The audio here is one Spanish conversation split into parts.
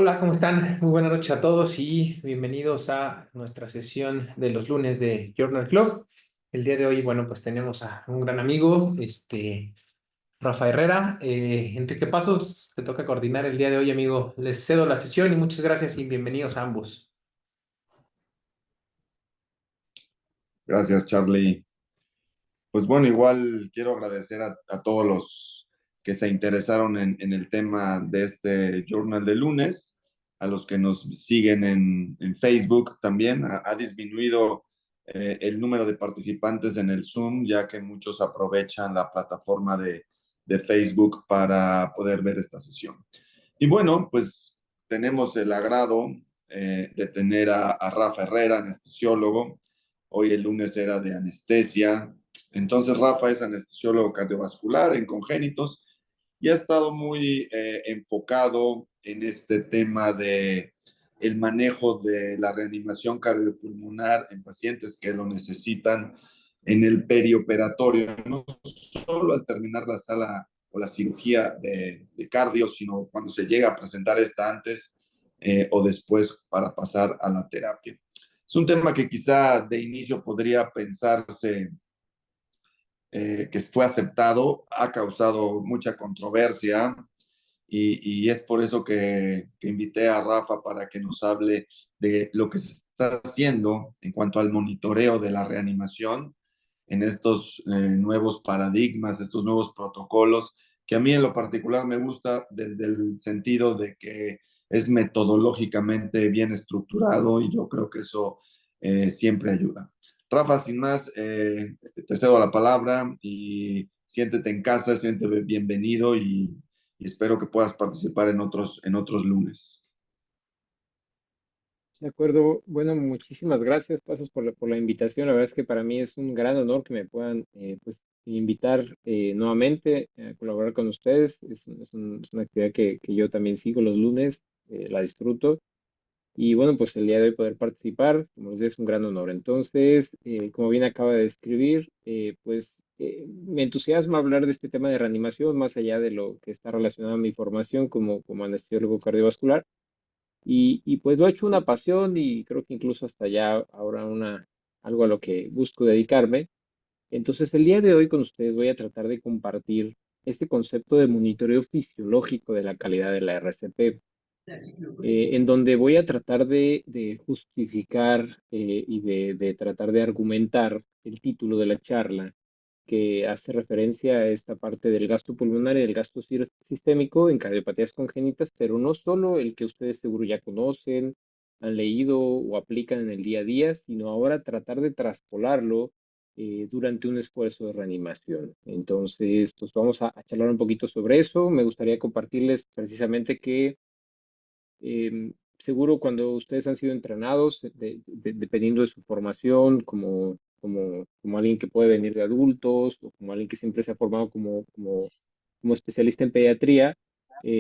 Hola, ¿cómo están? Muy buenas noches a todos y bienvenidos a nuestra sesión de los lunes de Journal Club. El día de hoy, bueno, pues tenemos a un gran amigo, Rafa Herrera. Enrique Pasos, te toca coordinar el día de hoy, amigo. Les cedo la sesión y muchas gracias y bienvenidos a ambos. Gracias, Charlie. Pues bueno, igual quiero agradecer a todos los que se interesaron en el tema de este Journal de lunes, a los que nos siguen en Facebook también. Ha disminuido el número de participantes en el Zoom, ya que muchos aprovechan la plataforma de Facebook para poder ver esta sesión. Y bueno, pues tenemos el agrado de tener a Rafa Herrera, anestesiólogo. Hoy el lunes era de anestesia. Entonces Rafa es anestesiólogo cardiovascular en congénitos y ha estado muy enfocado en este tema de el manejo de la reanimación cardiopulmonar en pacientes que lo necesitan en el perioperatorio, no solo al terminar la sala o la cirugía de cardio, sino cuando se llega a presentar esta antes o después para pasar a la terapia. Es un tema que quizá de inicio podría pensarse que fue aceptado, ha causado mucha controversia y es por eso que invité a Rafa para que nos hable de lo que se está haciendo en cuanto al monitoreo de la reanimación en estos nuevos paradigmas, estos nuevos protocolos, que a mí en lo particular me gusta desde el sentido de que es metodológicamente bien estructurado y yo creo que eso siempre ayuda. Rafa, sin más, te cedo la palabra y siéntete en casa, siéntete bienvenido y espero que puedas participar en otros lunes. De acuerdo. Bueno, muchísimas gracias, Pasos, por la invitación. La verdad es que para mí es un gran honor que me puedan pues, invitar nuevamente a colaborar con ustedes. Es una actividad que yo también sigo los lunes, la disfruto. Y bueno, pues el día de hoy poder participar, como les decía, es un gran honor. Entonces, como bien acaba de describir, me entusiasma hablar de este tema de reanimación, más allá de lo que está relacionado a mi formación como anestesiólogo cardiovascular. Y pues lo he hecho una pasión y creo que incluso hasta ya ahora algo a lo que busco dedicarme. Entonces, el día de hoy con ustedes voy a tratar de compartir este concepto de monitoreo fisiológico de la calidad de la RCP, en donde voy a tratar de justificar y de tratar de argumentar el título de la charla que hace referencia a esta parte del gasto pulmonar y del gasto sistémico en cardiopatías congénitas, pero no solo el que ustedes seguro ya conocen, han leído o aplican en el día a día, sino ahora tratar de traspolarlo durante un esfuerzo de reanimación. Entonces, pues vamos a charlar un poquito sobre eso. Me gustaría compartirles precisamente que seguro cuando ustedes han sido entrenados, dependiendo de su formación, como alguien que puede venir de adultos o como alguien que siempre se ha formado como especialista en pediatría,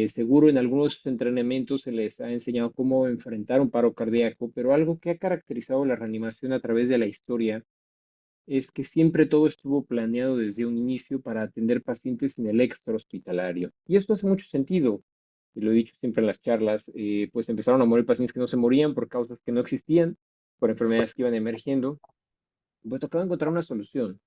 seguro en algunos de sus entrenamientos se les ha enseñado cómo enfrentar un paro cardíaco, pero algo que ha caracterizado la reanimación a través de la historia es que siempre todo estuvo planeado desde un inicio para atender pacientes en el extrahospitalario. Y esto hace mucho sentido, y lo he dicho siempre en las charlas, pues empezaron a morir pacientes que no se morían por causas que no existían, por enfermedades que iban emergiendo, pues tocaba encontrar una solución.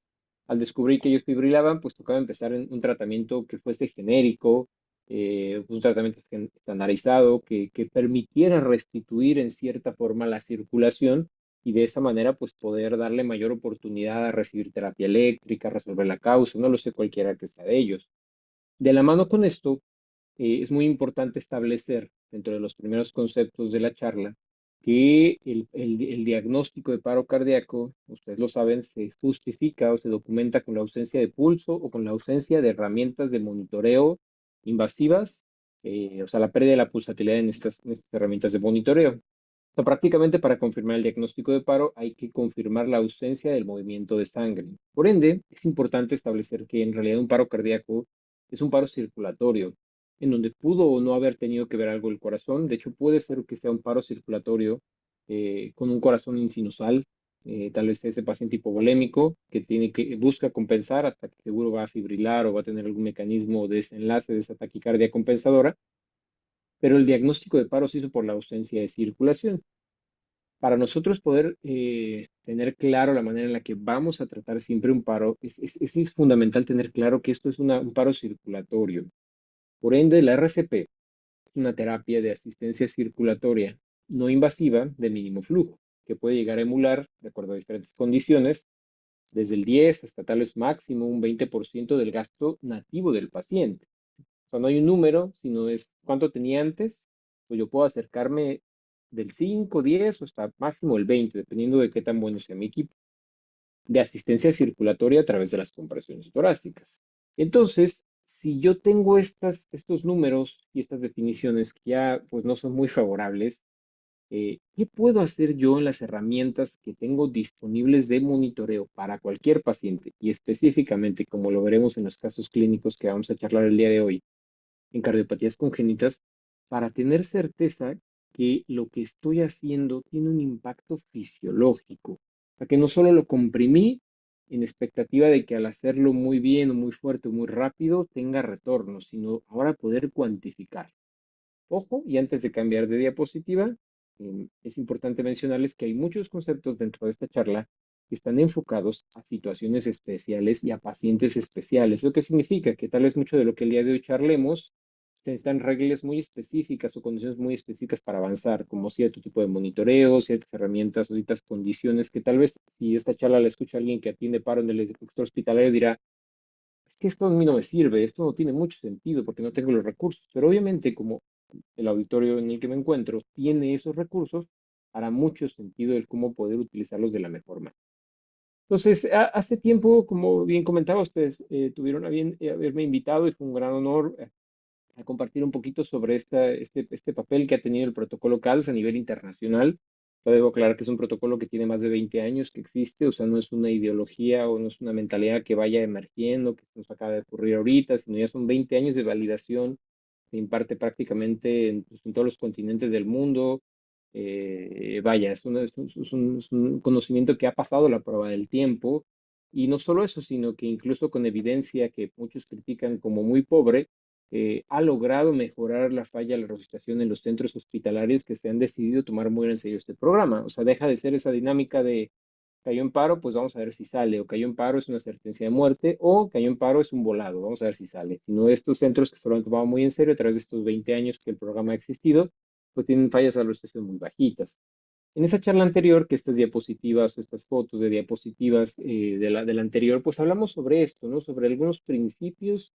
Al descubrir que ellos fibrilaban, pues tocaba empezar en un tratamiento que fuese genérico, un tratamiento estandarizado, que permitiera restituir en cierta forma la circulación y de esa manera pues poder darle mayor oportunidad a recibir terapia eléctrica, resolver la causa, no lo sé cualquiera que sea de ellos. De la mano con esto, es muy importante establecer dentro de los primeros conceptos de la charla que el diagnóstico de paro cardíaco, ustedes lo saben, se justifica o se documenta con la ausencia de pulso o con la ausencia de herramientas de monitoreo invasivas, o sea, la pérdida de la pulsatilidad en estas herramientas de monitoreo. O sea, prácticamente para confirmar el diagnóstico de paro hay que confirmar la ausencia del movimiento de sangre. Por ende, es importante establecer que en realidad un paro cardíaco es un paro circulatorio, en donde pudo o no haber tenido que ver algo el corazón. De hecho, puede ser que sea un paro circulatorio con un corazón insinusal, tal vez ese paciente hipovolémico que busca compensar hasta que seguro va a fibrilar o va a tener algún mecanismo de desenlace de esa taquicardia compensadora. pero el diagnóstico de paro se hizo por la ausencia de circulación. Para nosotros poder tener claro la manera en la que vamos a tratar siempre un paro, es fundamental tener claro que esto es un paro circulatorio. Por ende, la RCP es una terapia de asistencia circulatoria no invasiva de mínimo flujo, que puede llegar a emular, de acuerdo a diferentes condiciones, desde el 10 hasta tal vez máximo un 20% del gasto nativo del paciente. O sea, no hay un número, sino es cuánto tenía antes, pues yo puedo acercarme del 5, 10 o hasta máximo el 20, dependiendo de qué tan bueno sea mi equipo, de asistencia circulatoria a través de las compresiones torácicas. Entonces, si yo tengo estos números y estas definiciones que ya pues no son muy favorables, ¿qué puedo hacer yo en las herramientas que tengo disponibles de monitoreo para cualquier paciente? Y específicamente, como lo veremos en los casos clínicos que vamos a charlar el día de hoy, en cardiopatías congénitas, para tener certeza que lo que estoy haciendo tiene un impacto fisiológico, para que no solo lo comprimí en expectativa de que al hacerlo muy bien o muy fuerte o muy rápido tenga retorno, sino ahora poder cuantificar. Ojo, y antes de cambiar de diapositiva, es importante mencionarles que hay muchos conceptos dentro de esta charla que están enfocados a situaciones especiales y a pacientes especiales. ¿Lo que significa? Que tal vez mucho de lo que el día de hoy charlemos se necesitan reglas muy específicas o condiciones muy específicas para avanzar, como cierto tipo de monitoreo, ciertas herramientas o ciertas condiciones que tal vez si esta charla la escucha alguien que atiende paro en el extrahospitalario dirá, es que esto a mí no me sirve, esto no tiene mucho sentido porque no tengo los recursos. Pero obviamente como el auditorio en el que me encuentro tiene esos recursos, hará mucho sentido el cómo poder utilizarlos de la mejor manera. Entonces, hace tiempo, como bien comentaba, ustedes tuvieron a bien haberme invitado y fue un gran honor a compartir un poquito sobre este papel que ha tenido el protocolo CALS a nivel internacional. Yo debo aclarar que es un protocolo que tiene más de 20 años que existe, o sea, no es una ideología o no es una mentalidad que vaya emergiendo, que nos acaba de ocurrir ahorita, sino ya son 20 años de validación, se imparte prácticamente pues, en todos los continentes del mundo. Vaya, es un conocimiento que ha pasado la prueba del tiempo. Y no solo eso, sino que incluso con evidencia que muchos critican como muy pobre, ha logrado mejorar la falla de la resucitación en los centros hospitalarios que se han decidido tomar muy en serio este programa. O sea, deja de ser esa dinámica de cayó en paro, pues vamos a ver si sale, o cayó en paro es una sentencia de muerte, o cayó en paro es un volado, vamos a ver si sale. Sino estos centros que se lo han tomado muy en serio a través de estos 20 años que el programa ha existido, pues tienen fallas de resucitación muy bajitas. En esa charla anterior, que estas diapositivas o estas fotos de diapositivas de la anterior, pues hablamos sobre esto, ¿no? Sobre algunos principios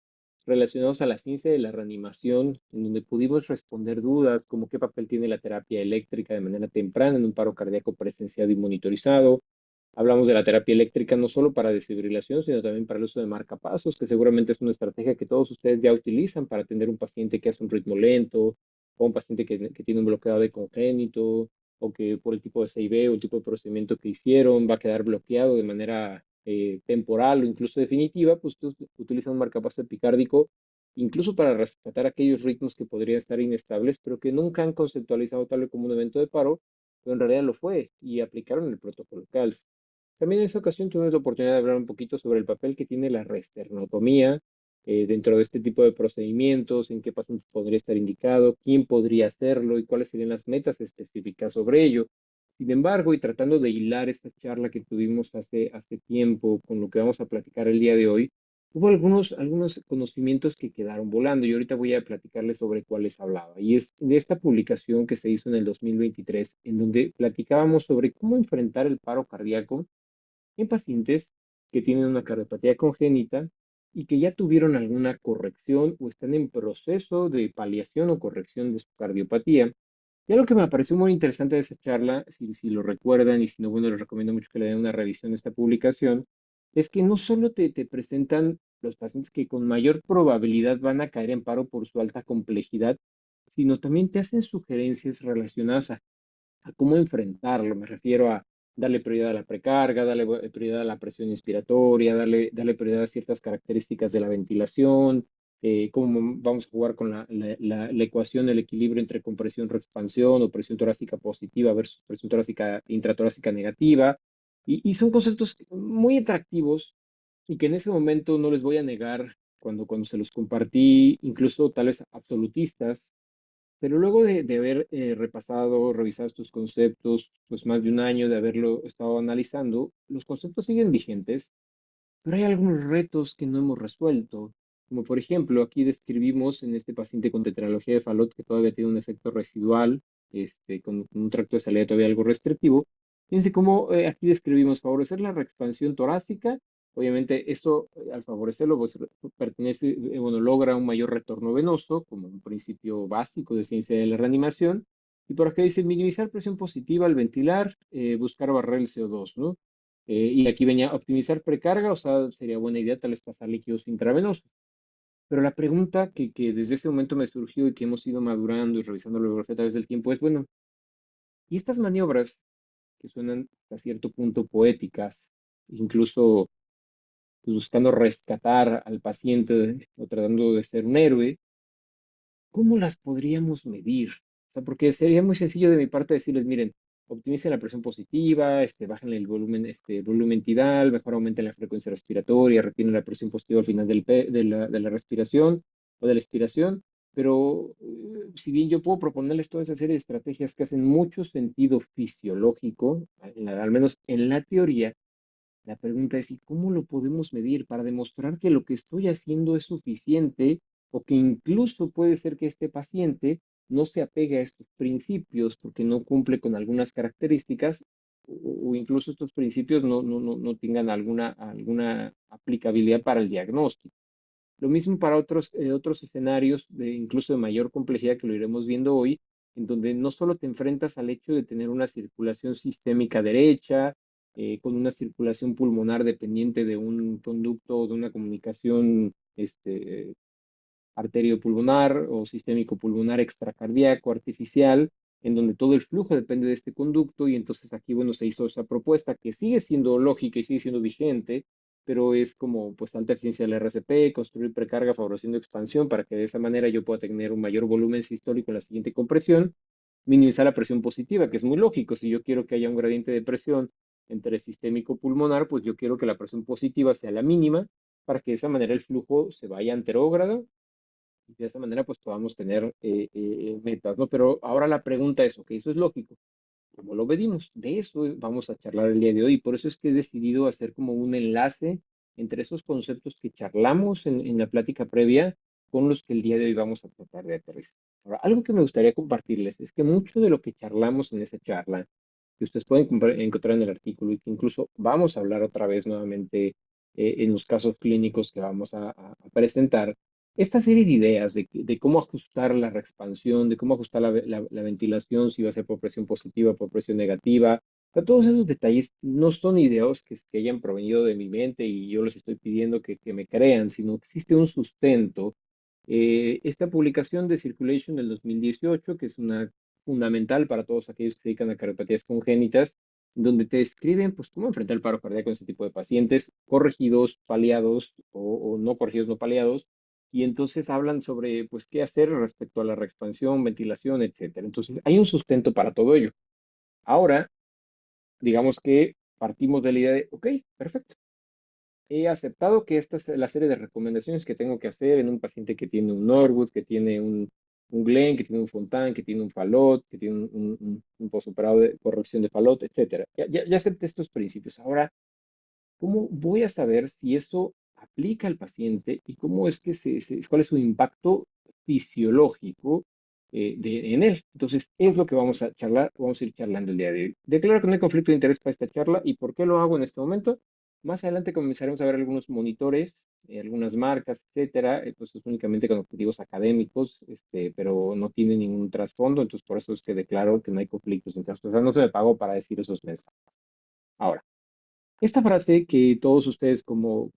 relacionados a la ciencia de la reanimación, en donde pudimos responder dudas como qué papel tiene la terapia eléctrica de manera temprana en un paro cardíaco presenciado y monitorizado. Hablamos de la terapia eléctrica no solo para desfibrilación, sino también para el uso de marcapasos, que seguramente es una estrategia que todos ustedes ya utilizan para atender un paciente que hace un ritmo lento, o un paciente que tiene un bloqueado de congénito, o que por el tipo de CIB o el tipo de procedimiento que hicieron va a quedar bloqueado de manera temporal o incluso definitiva, pues utilizan un marcapaso epicárdico incluso para rescatar aquellos ritmos que podrían estar inestables, pero que nunca han conceptualizado tal como un evento de paro, pero en realidad lo fue y aplicaron el protocolo CALS. También en esa ocasión tuvimos la oportunidad de hablar un poquito sobre el papel que tiene la resternotomía dentro de este tipo de procedimientos, en qué pacientes podría estar indicado, quién podría hacerlo y cuáles serían las metas específicas sobre ello. Sin embargo, y tratando de hilar esta charla que tuvimos hace tiempo con lo que vamos a platicar el día de hoy, hubo algunos conocimientos que quedaron volando y ahorita voy a platicarles sobre cuáles hablaba. Y es de esta publicación que se hizo en el 2023, en donde platicábamos sobre cómo enfrentar el paro cardíaco en pacientes que tienen una cardiopatía congénita y que ya tuvieron alguna corrección o están en proceso de paliación o corrección de su cardiopatía. Y algo que me pareció muy interesante de esa charla, si lo recuerdan y si no, bueno, les recomiendo mucho que le den una revisión a esta publicación, es que no solo te presentan los pacientes que con mayor probabilidad van a caer en paro por su alta complejidad, sino también te hacen sugerencias relacionadas a cómo enfrentarlo. Me refiero a darle prioridad a la precarga, darle prioridad a la presión inspiratoria, darle prioridad a ciertas características de la ventilación, cómo vamos a jugar con la ecuación, el equilibrio entre compresión reexpansión o presión torácica positiva versus presión torácica intratorácica negativa. Y son conceptos muy atractivos y que en ese momento no les voy a negar cuando se los compartí, incluso tal vez absolutistas, Pero luego de haber repasado, revisado estos conceptos, pues más de un año de haberlo estado analizando, los conceptos siguen vigentes, pero hay algunos retos que no hemos resuelto. Como por ejemplo, aquí describimos en este paciente con tetralogía de Fallot que todavía tiene un efecto residual, con un tracto de salida todavía algo restrictivo. Fíjense cómo aquí describimos favorecer la reexpansión torácica. Obviamente, esto al favorecerlo, pues pertenece, bueno, logra un mayor retorno venoso, como un principio básico de ciencia de la reanimación. Y por acá dice minimizar presión positiva al ventilar, buscar barrer el CO2, ¿no? Y aquí venía optimizar precarga, o sea, sería buena idea tal vez pasar líquidos intravenosos. Pero la pregunta que desde ese momento me surgió y que hemos ido madurando y revisando la bibliografía a través del tiempo es, bueno, ¿y estas maniobras que suenan hasta cierto punto poéticas, incluso pues, buscando rescatar al paciente o tratando de ser un héroe, ¿cómo las podríamos medir? O sea, porque sería muy sencillo de mi parte decirles, miren, optimicen la presión positiva, bajen el volumen tidal, mejor aumenten la frecuencia respiratoria, retienen la presión positiva al final de la respiración o de la expiración. Pero si bien yo puedo proponerles toda esa serie de estrategias que hacen mucho sentido fisiológico, al menos en la teoría, la pregunta es, ¿y cómo lo podemos medir para demostrar que lo que estoy haciendo es suficiente o que incluso puede ser que este paciente no se apegue a estos principios porque no cumple con algunas características o incluso estos principios no tengan alguna aplicabilidad para el diagnóstico? Lo mismo para otros escenarios incluso de mayor complejidad que lo iremos viendo hoy, en donde no solo te enfrentas al hecho de tener una circulación sistémica derecha, con una circulación pulmonar dependiente de un conducto o de una comunicación arteriopulmonar o sistémico pulmonar extracardíaco artificial, en donde todo el flujo depende de este conducto, y entonces aquí, bueno, se hizo esa propuesta que sigue siendo lógica y sigue siendo vigente, pero es como pues alta eficiencia del RCP, construir precarga favoreciendo expansión para que de esa manera yo pueda tener un mayor volumen sistólico en la siguiente compresión, minimizar la presión positiva, que es muy lógico. Si yo quiero que haya un gradiente de presión entre sistémico pulmonar, pues yo quiero que la presión positiva sea la mínima para que de esa manera el flujo se vaya anterógrado y de esa manera pues podamos tener metas, ¿no? Pero ahora la pregunta es, ok, eso es lógico, ¿cómo lo medimos? De eso vamos a charlar el día de hoy. Por eso es que he decidido hacer como un enlace entre esos conceptos que charlamos en la plática previa con los que el día de hoy vamos a tratar de aterrizar. Ahora, algo que me gustaría compartirles es que mucho de lo que charlamos en esa charla, que ustedes pueden encontrar en el artículo y que incluso vamos a hablar otra vez nuevamente en los casos clínicos que vamos a presentar, esta serie de ideas de cómo ajustar la reexpansión, de cómo ajustar la ventilación, si va a ser por presión positiva, por presión negativa, o sea, todos esos detalles no son ideas que hayan provenido de mi mente y yo les estoy pidiendo que me crean, sino que existe un sustento. Esta publicación de Circulation del 2018, que es una fundamental para todos aquellos que se dedican a cardiopatías congénitas, donde te describen pues cómo enfrentar el paro cardíaco en este tipo de pacientes, corregidos, paliados o no corregidos, no paliados, y entonces hablan sobre, pues, qué hacer respecto a la reexpansión, ventilación, etcétera. Entonces, hay un sustento para todo ello. Ahora, digamos que partimos de la idea de, ok, perfecto. He aceptado que esta es la serie de recomendaciones que tengo que hacer en un paciente que tiene un Norwood, que tiene un Glenn, que tiene un Fontan, que tiene un Fallot, que tiene un postoperado de corrección de Fallot, etcétera. Ya acepté estos principios. Ahora, ¿cómo voy a saber si eso aplica al paciente y cómo es que cuál es su impacto fisiológico en él? Entonces, es lo que vamos a charlar, vamos a ir charlando el día de hoy. Declaro que no hay conflicto de interés para esta charla. ¿Y por qué lo hago en este momento? Más adelante comenzaremos a ver algunos monitores, algunas marcas, etcétera, entonces únicamente con objetivos académicos, pero no tiene ningún trasfondo, entonces por eso es que declaro que no hay conflictos de interés. O sea, no se me pagó para decir esos mensajes. Ahora, esta frase que todos ustedes como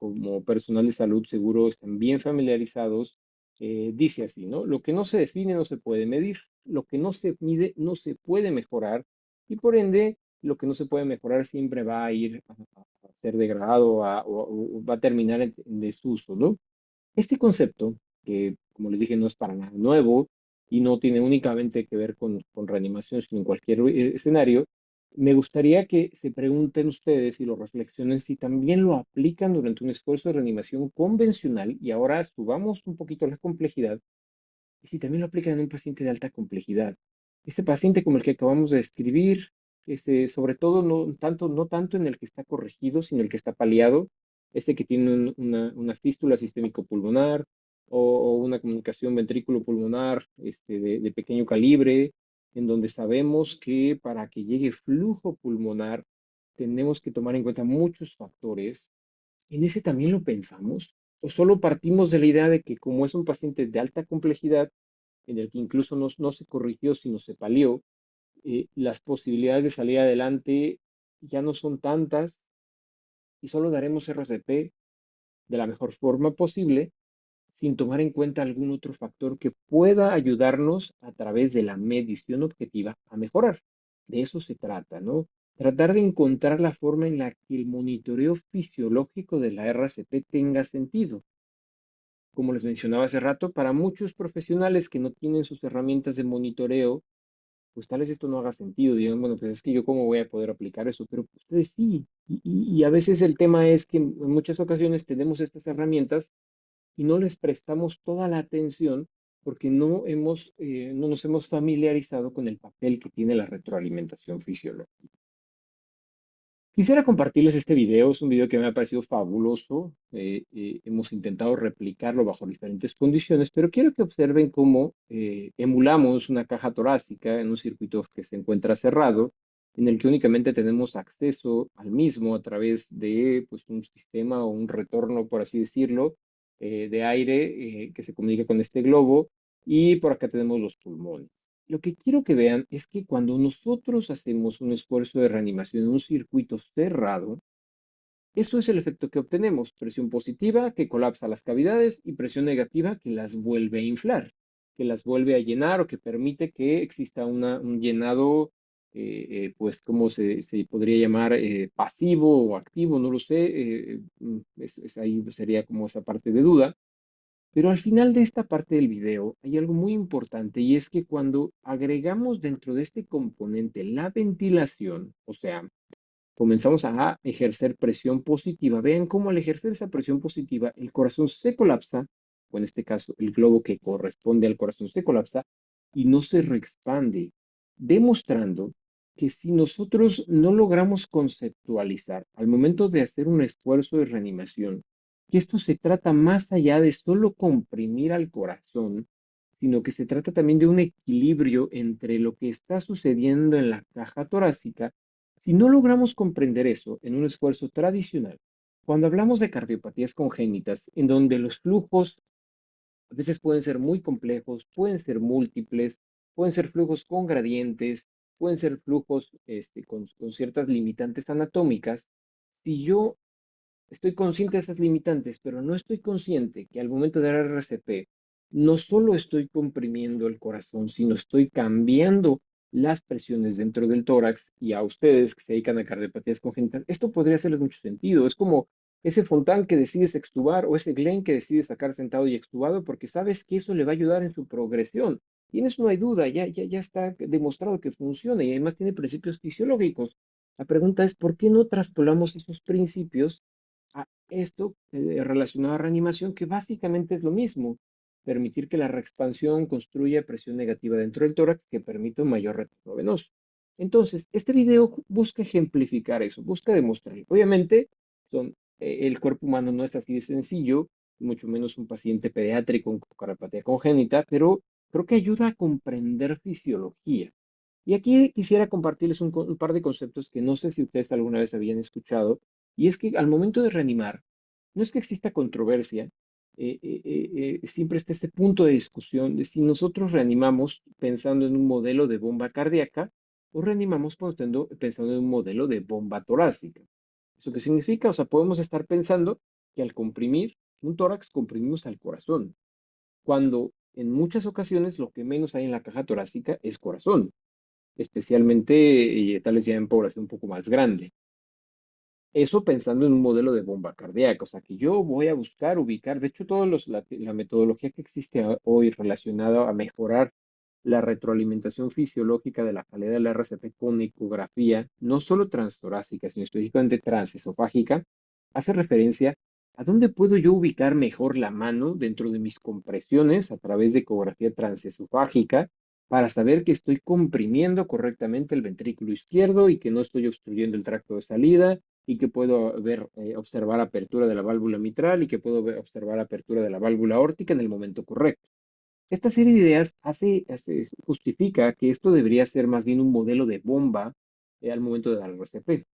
personal de salud seguro están bien familiarizados, dice así, ¿no? Lo que no se define no se puede medir, lo que no se mide no se puede mejorar y por ende lo que no se puede mejorar siempre va a ir a ser degradado o va a terminar en desuso, ¿no? Este concepto, que como les dije no es para nada nuevo y no tiene únicamente que ver con reanimación, sino en cualquier escenario, me gustaría que se pregunten ustedes y lo reflexionen si también lo aplican durante un esfuerzo de reanimación convencional y ahora subamos un poquito la complejidad y si también lo aplican en un paciente de alta complejidad. Ese paciente como el que acabamos de describir, sobre todo no tanto en el que está corregido, sino el que está paliado, ese que tiene una fístula sistémico-pulmonar o una comunicación ventrículo-pulmonar de pequeño calibre, en donde sabemos que para que llegue flujo pulmonar tenemos que tomar en cuenta muchos factores. ¿En ese también lo pensamos? ¿O solo partimos de la idea de que como es un paciente de alta complejidad, en el que incluso no se corrigió, sino se palió, las posibilidades de salir adelante ya no son tantas y solo daremos RCP de la mejor forma posible sin tomar en cuenta algún otro factor que pueda ayudarnos a través de la medición objetiva a mejorar? De eso se trata, ¿no? Tratar de encontrar la forma en la que el monitoreo fisiológico de la RCP tenga sentido. Como les mencionaba hace rato, para muchos profesionales que no tienen sus herramientas de monitoreo, pues tal vez esto no haga sentido. Digan, bueno, pues es que yo cómo voy a poder aplicar eso, pero ustedes sí. Y a veces el tema es que en muchas ocasiones tenemos estas herramientas y no les prestamos toda la atención porque no nos hemos familiarizado con el papel que tiene la retroalimentación fisiológica. Quisiera compartirles este video, es un video que me ha parecido fabuloso. Hemos intentado replicarlo bajo diferentes condiciones, pero quiero que observen cómo emulamos una caja torácica en un circuito que se encuentra cerrado, en el que únicamente tenemos acceso al mismo a través de pues, un sistema o un retorno, por así decirlo, de aire que se comunica con este globo, y por acá tenemos los pulmones. Lo que quiero que vean es que cuando nosotros hacemos un esfuerzo de reanimación en un circuito cerrado, eso es el efecto que obtenemos: presión positiva que colapsa las cavidades y presión negativa que las vuelve a inflar, que las vuelve a llenar o que permite que exista un llenado, pues, ¿cómo se podría llamar? Pasivo o activo, no lo sé. Ahí sería como esa parte de duda. Pero al final de esta parte del video hay algo muy importante, y es que cuando agregamos dentro de este componente la ventilación, o sea, comenzamos a ejercer presión positiva, vean cómo al ejercer esa presión positiva el corazón se colapsa, o en este caso el globo que corresponde al corazón se colapsa y no se reexpande, demostrando que si nosotros no logramos conceptualizar al momento de hacer un esfuerzo de reanimación, que esto se trata más allá de solo comprimir al corazón, sino que se trata también de un equilibrio entre lo que está sucediendo en la caja torácica. Si no logramos comprender eso en un esfuerzo tradicional, cuando hablamos de cardiopatías congénitas, en donde los flujos a veces pueden ser muy complejos, pueden ser múltiples, pueden ser flujos con gradientes, pueden ser flujos con ciertas limitantes anatómicas, si yo estoy consciente de esas limitantes, pero no estoy consciente que al momento de dar RCP no solo estoy comprimiendo el corazón, sino estoy cambiando las presiones dentro del tórax. Y a ustedes que se dedican a cardiopatías congénitas, esto podría hacerles mucho sentido. Es como ese Fontán que decides extubar o ese Glenn que decide sacar sentado y extubado porque sabes que eso le va a ayudar en su progresión. Y en eso no hay duda, ya está demostrado que funciona y además tiene principios fisiológicos. La pregunta es, ¿por qué no traspolamos esos principios a esto relacionado a reanimación, que básicamente es lo mismo? Permitir que la reexpansión construya presión negativa dentro del tórax que permita un mayor retorno venoso. Entonces, este video busca ejemplificar eso, busca demostrar. Obviamente, el cuerpo humano no es así de sencillo, mucho menos un paciente pediátrico con cardiopatía congénita, pero creo que ayuda a comprender fisiología. Y aquí quisiera compartirles un par de conceptos que no sé si ustedes alguna vez habían escuchado, y es que al momento de reanimar, no es que exista controversia, siempre está este punto de discusión de si nosotros reanimamos pensando en un modelo de bomba cardíaca o reanimamos pensando en un modelo de bomba torácica. ¿Eso qué significa? O sea, podemos estar pensando que al comprimir un tórax comprimimos al corazón, cuando en muchas ocasiones lo que menos hay en la caja torácica es corazón, especialmente tal vez ya en población un poco más grande. Eso pensando en un modelo de bomba cardíaca, o sea que yo voy a buscar ubicar, de hecho, la metodología que existe hoy relacionada a mejorar la retroalimentación fisiológica de la calidad del RCP con ecografía, no solo transtorácica, sino específicamente transesofágica, hace referencia ¿A dónde puedo yo ubicar mejor la mano dentro de mis compresiones a través de ecografía transesofágica para saber que estoy comprimiendo correctamente el ventrículo izquierdo y que no estoy obstruyendo el tracto de salida y que puedo observar apertura de la válvula mitral y que puedo observar apertura de la válvula aórtica en el momento correcto? Esta serie de ideas justifica que esto debería ser más bien un modelo de bomba al momento de dar el RCP.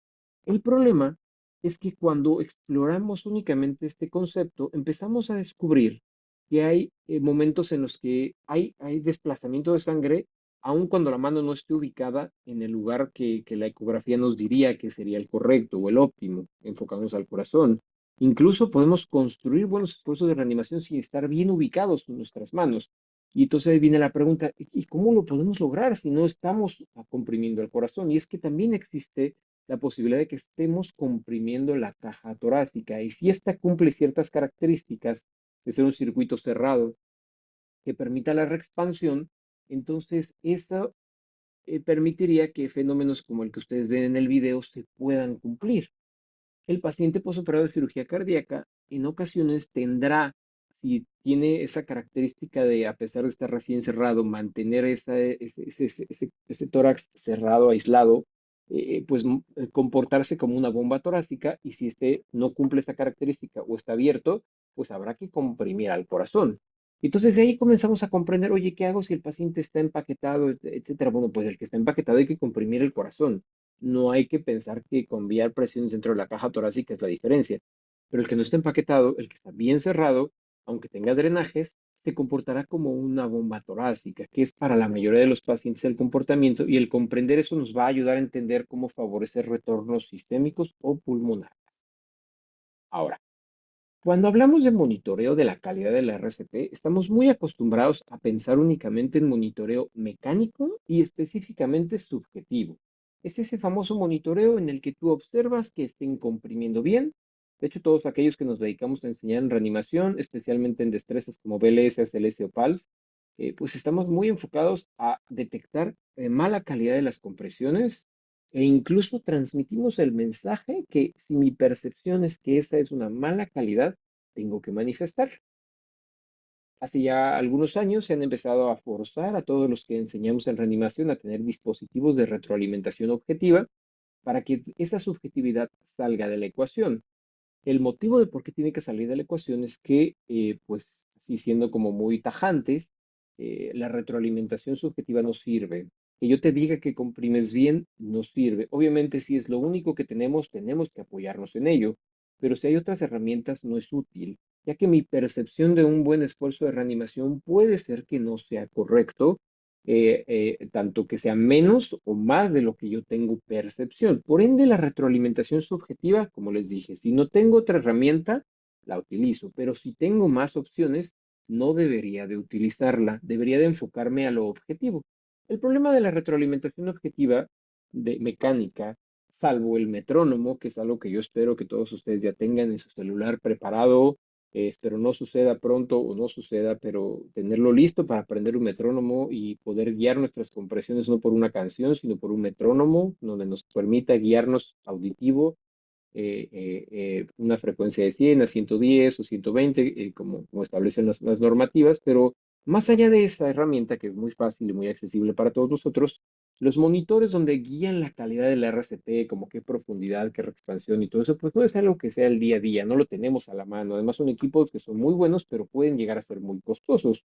El problema es que cuando exploramos únicamente este concepto, empezamos a descubrir que hay momentos en los que hay desplazamiento de sangre, aun cuando la mano no esté ubicada en el lugar que la ecografía nos diría que sería el correcto o el óptimo, enfocándonos al corazón. Incluso podemos construir buenos esfuerzos de reanimación sin estar bien ubicados en nuestras manos. Y entonces ahí viene la pregunta, ¿y cómo lo podemos lograr si no estamos comprimiendo el corazón? Y es que también existe la posibilidad de que estemos comprimiendo la caja torácica. Y si esta cumple ciertas características de ser un circuito cerrado que permita la reexpansión, entonces eso permitiría que fenómenos como el que ustedes ven en el video se puedan cumplir. El paciente posoperado de cirugía cardíaca en ocasiones tendrá, si tiene esa característica de, a pesar de estar recién cerrado, mantener ese tórax cerrado, aislado, pues comportarse como una bomba torácica, y si este no cumple esa característica o está abierto, pues habrá que comprimir al corazón. Entonces de ahí comenzamos a comprender, oye, ¿qué hago si el paciente está empaquetado, etcétera? Bueno, pues el que está empaquetado hay que comprimir el corazón. No hay que pensar que cambiar presiones dentro de la caja torácica es la diferencia. Pero el que no está empaquetado, el que está bien cerrado, aunque tenga drenajes, se comportará como una bomba torácica, que es para la mayoría de los pacientes el comportamiento, y el comprender eso nos va a ayudar a entender cómo favorecer retornos sistémicos o pulmonares. Ahora, cuando hablamos de monitoreo de la calidad de la RCP, estamos muy acostumbrados a pensar únicamente en monitoreo mecánico y específicamente subjetivo. Es ese famoso monitoreo en el que tú observas que estén comprimiendo bien. De hecho, todos aquellos que nos dedicamos a enseñar en reanimación, especialmente en destrezas como BLS, ACLS o PALS, pues estamos muy enfocados a detectar mala calidad de las compresiones, e incluso transmitimos el mensaje que si mi percepción es que esa es una mala calidad, tengo que manifestar. Hace ya algunos años se han empezado a forzar a todos los que enseñamos en reanimación a tener dispositivos de retroalimentación objetiva para que esa subjetividad salga de la ecuación. El motivo de por qué tiene que salir de la ecuación es que, pues, así siendo como muy tajantes, la retroalimentación subjetiva no sirve. Que yo te diga que comprimes bien no sirve. Obviamente, si es lo único que tenemos, tenemos que apoyarnos en ello, pero si hay otras herramientas, no es útil, ya que mi percepción de un buen esfuerzo de reanimación puede ser que no sea correcto, tanto que sea menos o más de lo que yo tengo percepción. Por ende, la retroalimentación subjetiva, como les dije, si no tengo otra herramienta, la utilizo, pero si tengo más opciones, no debería de utilizarla, debería de enfocarme a lo objetivo. El problema de la retroalimentación objetiva de mecánica, salvo el metrónomo, que es algo que yo espero que todos ustedes ya tengan en su celular preparado, espero no suceda pronto o no suceda, pero tenerlo listo para aprender un metrónomo y poder guiar nuestras compresiones no por una canción, sino por un metrónomo, donde nos permita guiarnos auditivo, una frecuencia de 100 a 110 o 120, como establecen las normativas, pero más allá de esa herramienta, que es muy fácil y muy accesible para todos nosotros, los monitores donde guían la calidad del RCP, como qué profundidad, qué expansión y todo eso, pues no es algo que sea el día a día, no lo tenemos a la mano. Además, son equipos que son muy buenos, pero pueden llegar a ser muy costosos.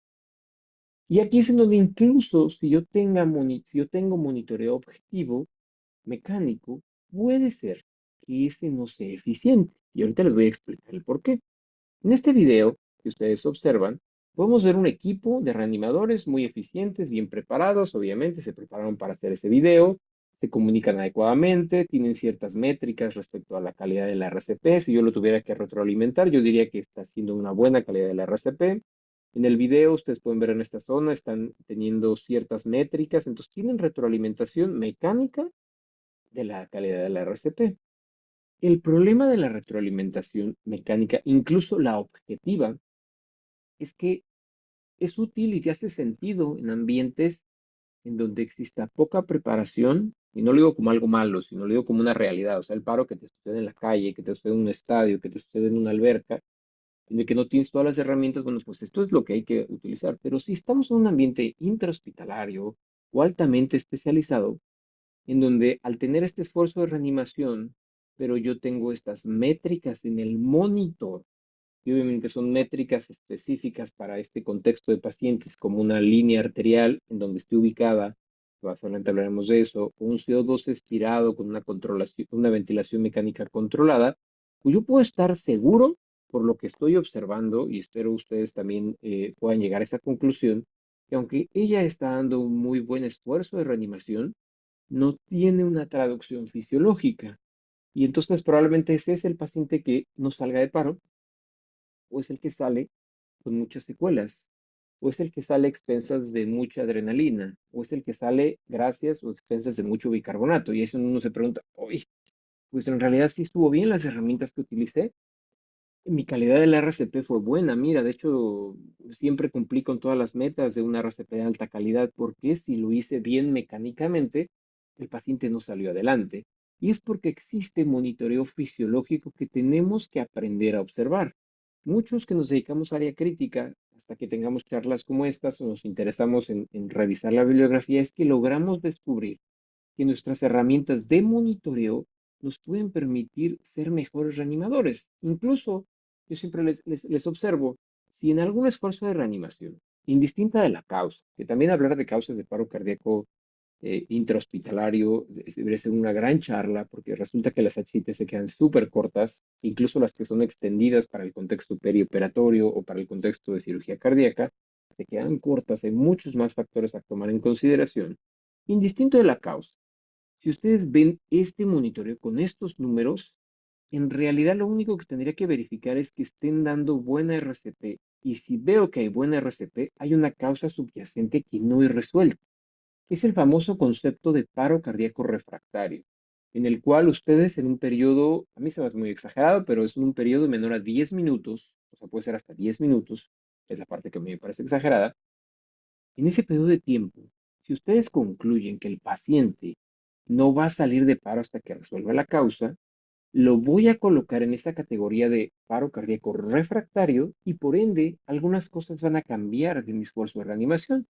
Y aquí es en donde incluso si yo tengo monitoreo objetivo, mecánico, puede ser que ese no sea eficiente. Y ahorita les voy a explicar el por qué. En este video que ustedes observan, podemos ver un equipo de reanimadores muy eficientes, bien preparados, obviamente se prepararon para hacer ese video, se comunican adecuadamente, tienen ciertas métricas respecto a la calidad de la RCP. Si yo lo tuviera que retroalimentar, yo diría que está haciendo una buena calidad de la RCP. En el video ustedes pueden ver en esta zona, están teniendo ciertas métricas, entonces tienen retroalimentación mecánica de la calidad de la RCP. El problema de la retroalimentación mecánica, incluso la objetiva, es que es útil y te hace sentido en ambientes en donde exista poca preparación, y no lo digo como algo malo, sino lo digo como una realidad, o sea, el paro que te sucede en la calle, que te sucede en un estadio, que te sucede en una alberca, en el que no tienes todas las herramientas, bueno, pues esto es lo que hay que utilizar. Pero si estamos en un ambiente intrahospitalario o altamente especializado, en donde al tener este esfuerzo de reanimación, pero yo tengo estas métricas en el monitor, y obviamente son métricas específicas para este contexto de pacientes, como una línea arterial en donde esté ubicada, más adelante hablaremos de eso, o un CO2 expirado con una controlación, una ventilación mecánica controlada, pues yo puedo estar seguro por lo que estoy observando, y espero ustedes también puedan llegar a esa conclusión, que aunque ella está dando un muy buen esfuerzo de reanimación, no tiene una traducción fisiológica. Y entonces probablemente ese es el paciente que no salga de paro, o es el que sale con muchas secuelas, o es el que sale a expensas de mucha adrenalina, o es el que sale gracias o a expensas de mucho bicarbonato. Y eso uno se pregunta, oye, pues en realidad sí estuvo bien las herramientas que utilicé. Mi calidad del RCP fue buena, mira, de hecho siempre cumplí con todas las metas de un RCP de alta calidad, porque si lo hice bien mecánicamente, el paciente no salió adelante. Y es porque existe monitoreo fisiológico que tenemos que aprender a observar. Muchos que nos dedicamos a área crítica, hasta que tengamos charlas como estas o nos interesamos en revisar la bibliografía, es que logramos descubrir que nuestras herramientas de monitoreo nos pueden permitir ser mejores reanimadores. Incluso, yo siempre les observo, si en algún esfuerzo de reanimación, indistinta de la causa, que también hablar de causas de paro cardíaco intrahospitalario debería ser una gran charla, porque resulta que las HCT se quedan súper cortas, incluso las que son extendidas para el contexto perioperatorio o para el contexto de cirugía cardíaca, se quedan cortas, hay muchos más factores a tomar en consideración, indistinto de la causa. Si ustedes ven este monitoreo con estos números, en realidad lo único que tendría que verificar es que estén dando buena RCP. Y si veo que hay buena RCP, hay una causa subyacente que no es resuelta. Es el famoso concepto de paro cardíaco refractario, en el cual ustedes en un periodo, a mí se me hace muy exagerado, pero es en un periodo menor a 10 minutos, o sea, puede ser hasta 10 minutos, es la parte que a mí me parece exagerada. En ese periodo de tiempo, si ustedes concluyen que el paciente no va a salir de paro hasta que resuelva la causa, lo voy a colocar en esta categoría de paro cardíaco refractario y por ende algunas cosas van a cambiar de mi esfuerzo de reanimación.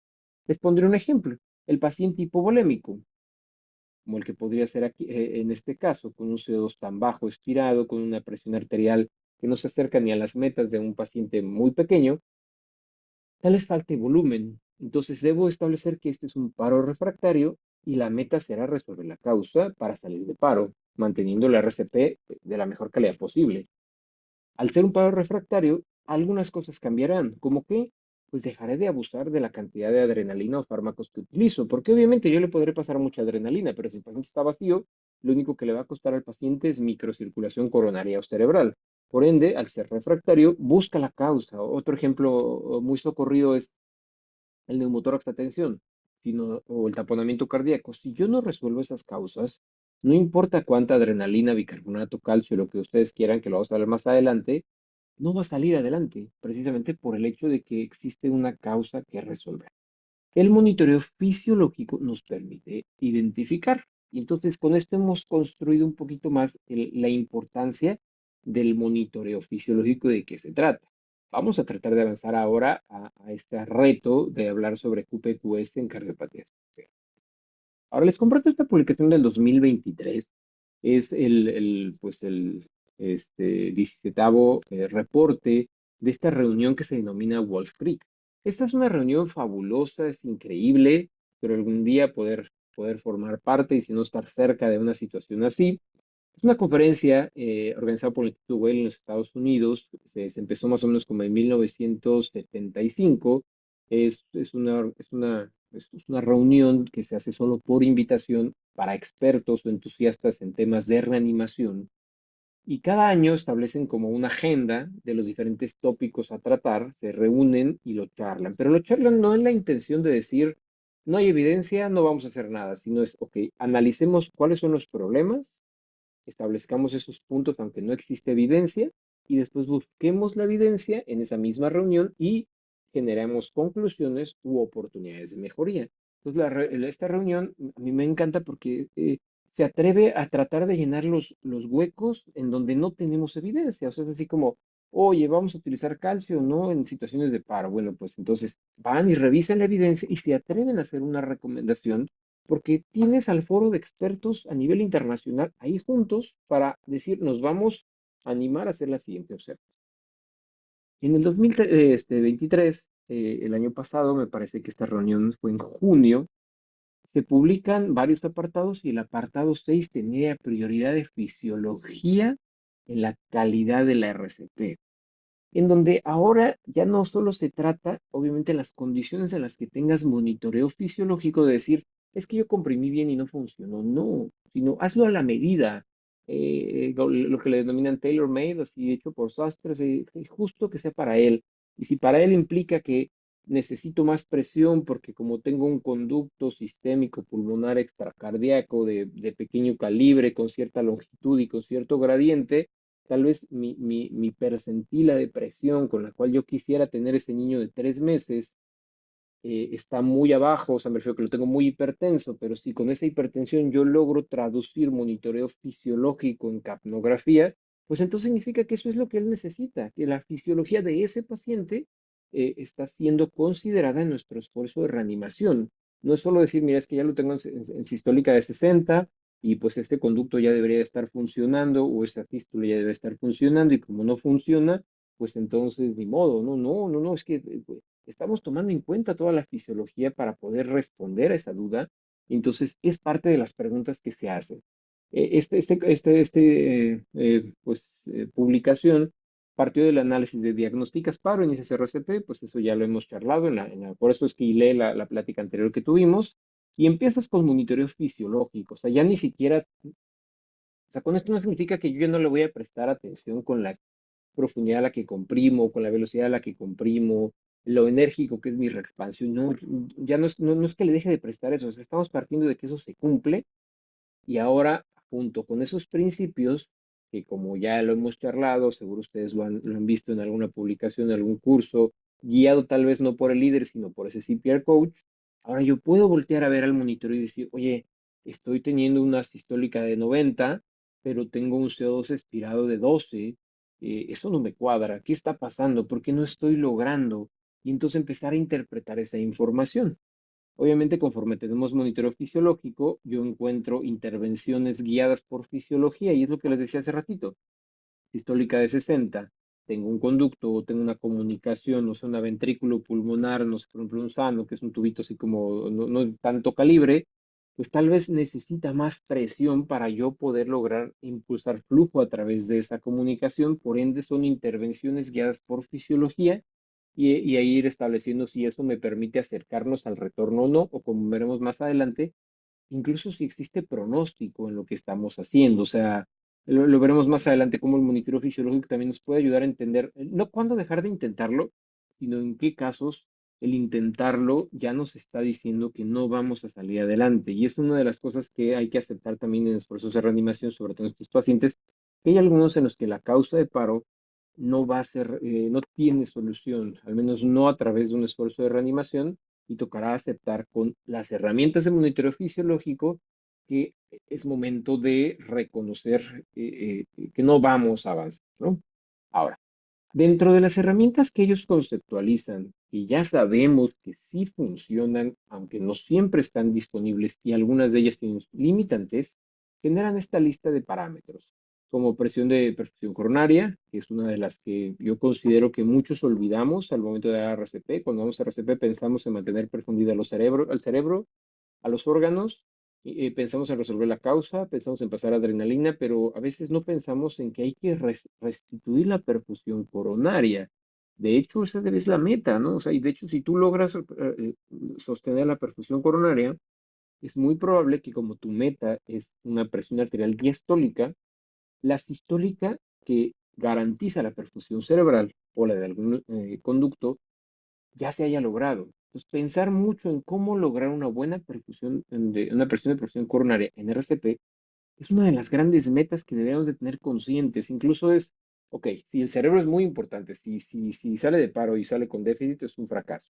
Les pondré un ejemplo. El paciente hipovolémico, como el que podría ser aquí, en este caso, con un CO2 tan bajo expirado, con una presión arterial que no se acerca ni a las metas de un paciente muy pequeño, tal vez falte volumen. Entonces debo establecer que este es un paro refractario y la meta será resolver la causa para salir de paro, manteniendo el RCP de la mejor calidad posible. Al ser un paro refractario, algunas cosas cambiarán, como que pues dejaré de abusar de la cantidad de adrenalina o fármacos que utilizo, porque obviamente yo le podré pasar mucha adrenalina, pero si el paciente está vacío, lo único que le va a costar al paciente es microcirculación coronaria o cerebral. Por ende, al ser refractario, busca la causa. Otro ejemplo muy socorrido es el neumotórax de tensión, o el taponamiento cardíaco. Si yo no resuelvo esas causas, no importa cuánta adrenalina, bicarbonato, calcio, lo que ustedes quieran, que lo vamos a ver más adelante, no va a salir adelante, precisamente por el hecho de que existe una causa que resolver. El monitoreo fisiológico nos permite identificar. Y entonces con esto hemos construido un poquito más la importancia del monitoreo fisiológico y de qué se trata. Vamos a tratar de avanzar ahora a este reto de hablar sobre QPQS en cardiopatías. Ahora les comparto esta publicación del 2023. Es pues el 17º reporte de esta reunión que se denomina Wolf Creek. Esta es una reunión fabulosa, es increíble, pero algún día poder formar parte y si no estar cerca de una situación así. Es una conferencia organizada por el Instituto Weil en los Estados Unidos. Se empezó más o menos como en 1975. Es una reunión que se hace solo por invitación para expertos o entusiastas en temas de reanimación. Y cada año establecen como una agenda de los diferentes tópicos a tratar, se reúnen y lo charlan. Pero lo charlan no en la intención de decir, no hay evidencia, no vamos a hacer nada, sino es, ok, analicemos cuáles son los problemas, establezcamos esos puntos aunque no existe evidencia y después busquemos la evidencia en esa misma reunión y generemos conclusiones u oportunidades de mejoría. Entonces, esta reunión a mí me encanta porque se atreve a tratar de llenar los huecos en donde no tenemos evidencia. O sea, es así como, oye, vamos a utilizar calcio, ¿no? En situaciones de paro. Bueno, pues entonces van y revisan la evidencia y se atreven a hacer una recomendación porque tienes al foro de expertos a nivel internacional ahí juntos para decir, nos vamos a animar a hacer la siguiente observación. En el 2023, el año pasado, me parece que esta reunión fue en junio, se publican varios apartados y el apartado 6 tenía prioridad de fisiología en la calidad de la RCP, en donde ahora ya no solo se trata, obviamente, las condiciones en las que tengas monitoreo fisiológico de decir, es que yo comprimí bien y no funcionó, no, sino hazlo a la medida, lo que le denominan tailor-made, así hecho por sastres, justo que sea para él. Y si para él implica que necesito más presión porque como tengo un conducto sistémico pulmonar extracardíaco de pequeño calibre, con cierta longitud y con cierto gradiente, tal vez mi percentila de presión con la cual yo quisiera tener ese niño de 3 meses está muy abajo, o sea, me refiero que lo tengo muy hipertenso, pero si con esa hipertensión yo logro traducir monitoreo fisiológico en capnografía, pues entonces significa que eso es lo que él necesita, que la fisiología de ese paciente está siendo considerada en nuestro esfuerzo de reanimación. No es solo decir, mira, es que ya lo tengo en sistólica de 60 y pues este conducto ya debería de estar funcionando o esa fístula ya debe estar funcionando y como no funciona, pues entonces ni modo, no, es que estamos tomando en cuenta toda la fisiología para poder responder a esa duda. Entonces, es parte de las preguntas que se hacen. Publicación partió del análisis de diagnósticas paro, índices RCP, pues eso ya lo hemos charlado, por eso es que hilé la plática anterior que tuvimos, y empiezas con monitoreo fisiológico, o sea, ya ni siquiera, o sea, con esto no significa que yo ya no le voy a prestar atención con la profundidad a la que comprimo, con la velocidad a la que comprimo, lo enérgico que es mi expansión. No, ya no es que le deje de prestar eso, o sea, estamos partiendo de que eso se cumple y ahora, junto con esos principios, que como ya lo hemos charlado, seguro ustedes lo han visto en alguna publicación, en algún curso, guiado tal vez no por el líder, sino por ese CPR coach, ahora yo puedo voltear a ver al monitor y decir, oye, estoy teniendo una sistólica de 90, pero tengo un CO2 expirado de 12, eso no me cuadra, ¿qué está pasando? ¿Por qué no estoy logrando? Y entonces empezar a interpretar esa información. Obviamente, conforme tenemos monitoreo fisiológico, yo encuentro intervenciones guiadas por fisiología, y es lo que les decía hace ratito. Sistólica de 60, tengo un conducto o tengo una comunicación, no sé, una ventrículo pulmonar, no sé, por ejemplo, un sano, que es un tubito así como no de tanto calibre, pues tal vez necesita más presión para yo poder lograr impulsar flujo a través de esa comunicación, por ende son intervenciones guiadas por fisiología y ahí ir estableciendo si eso me permite acercarnos al retorno o no, o como veremos más adelante, incluso si existe pronóstico en lo que estamos haciendo. O sea, lo veremos más adelante cómo el monitoreo fisiológico también nos puede ayudar a entender, no cuándo dejar de intentarlo, sino en qué casos el intentarlo ya nos está diciendo que no vamos a salir adelante. Y es una de las cosas que hay que aceptar también en los procesos de reanimación, sobre todo en estos pacientes, que hay algunos en los que la causa de paro no va a ser, no tiene solución, al menos no a través de un esfuerzo de reanimación, y tocará aceptar con las herramientas de monitoreo fisiológico que es momento de reconocer que no vamos a avanzar, ¿no? Ahora, dentro de las herramientas que ellos conceptualizan, que ya sabemos que sí funcionan, aunque no siempre están disponibles y algunas de ellas tienen limitantes, generan esta lista de parámetros, como presión de perfusión coronaria, que es una de las que yo considero que muchos olvidamos al momento de dar RCP. Cuando damos RCP pensamos en mantener perfundida al cerebro, a los órganos, pensamos en resolver la causa, pensamos en pasar adrenalina, pero a veces no pensamos en que hay que restituir la perfusión coronaria. De hecho, esa es la meta, ¿no? O sea, y de hecho, si tú logras sostener la perfusión coronaria, es muy probable que como tu meta es una presión arterial diastólica, la sistólica que garantiza la perfusión cerebral o la de algún conducto ya se haya logrado. Entonces, pensar mucho en cómo lograr una buena perfusión, una presión de perfusión coronaria en RCP es una de las grandes metas que debemos de tener conscientes. Incluso es, ok, si el cerebro es muy importante, si sale de paro y sale con déficit, es un fracaso.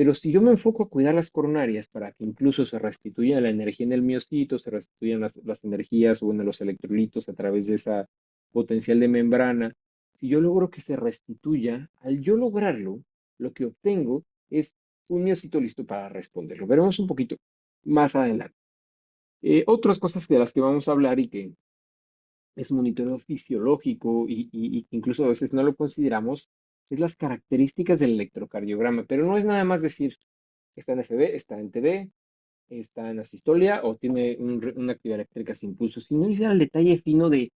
Pero si yo me enfoco a cuidar las coronarias para que incluso se restituya la energía en el miocito, se restituyan las energías o bueno, los electrolitos a través de esa potencial de membrana, si yo logro que se restituya, al yo lograrlo, lo que obtengo es un miocito listo para responderlo. Veremos un poquito más adelante. Otras cosas de las que vamos a hablar y que es monitoreo fisiológico y que incluso a veces no lo consideramos, es las características del electrocardiograma. Pero no es nada más decir, está en FB, está en TB, está en asistolia o tiene una actividad eléctrica sin pulso, sino ir al detalle fino de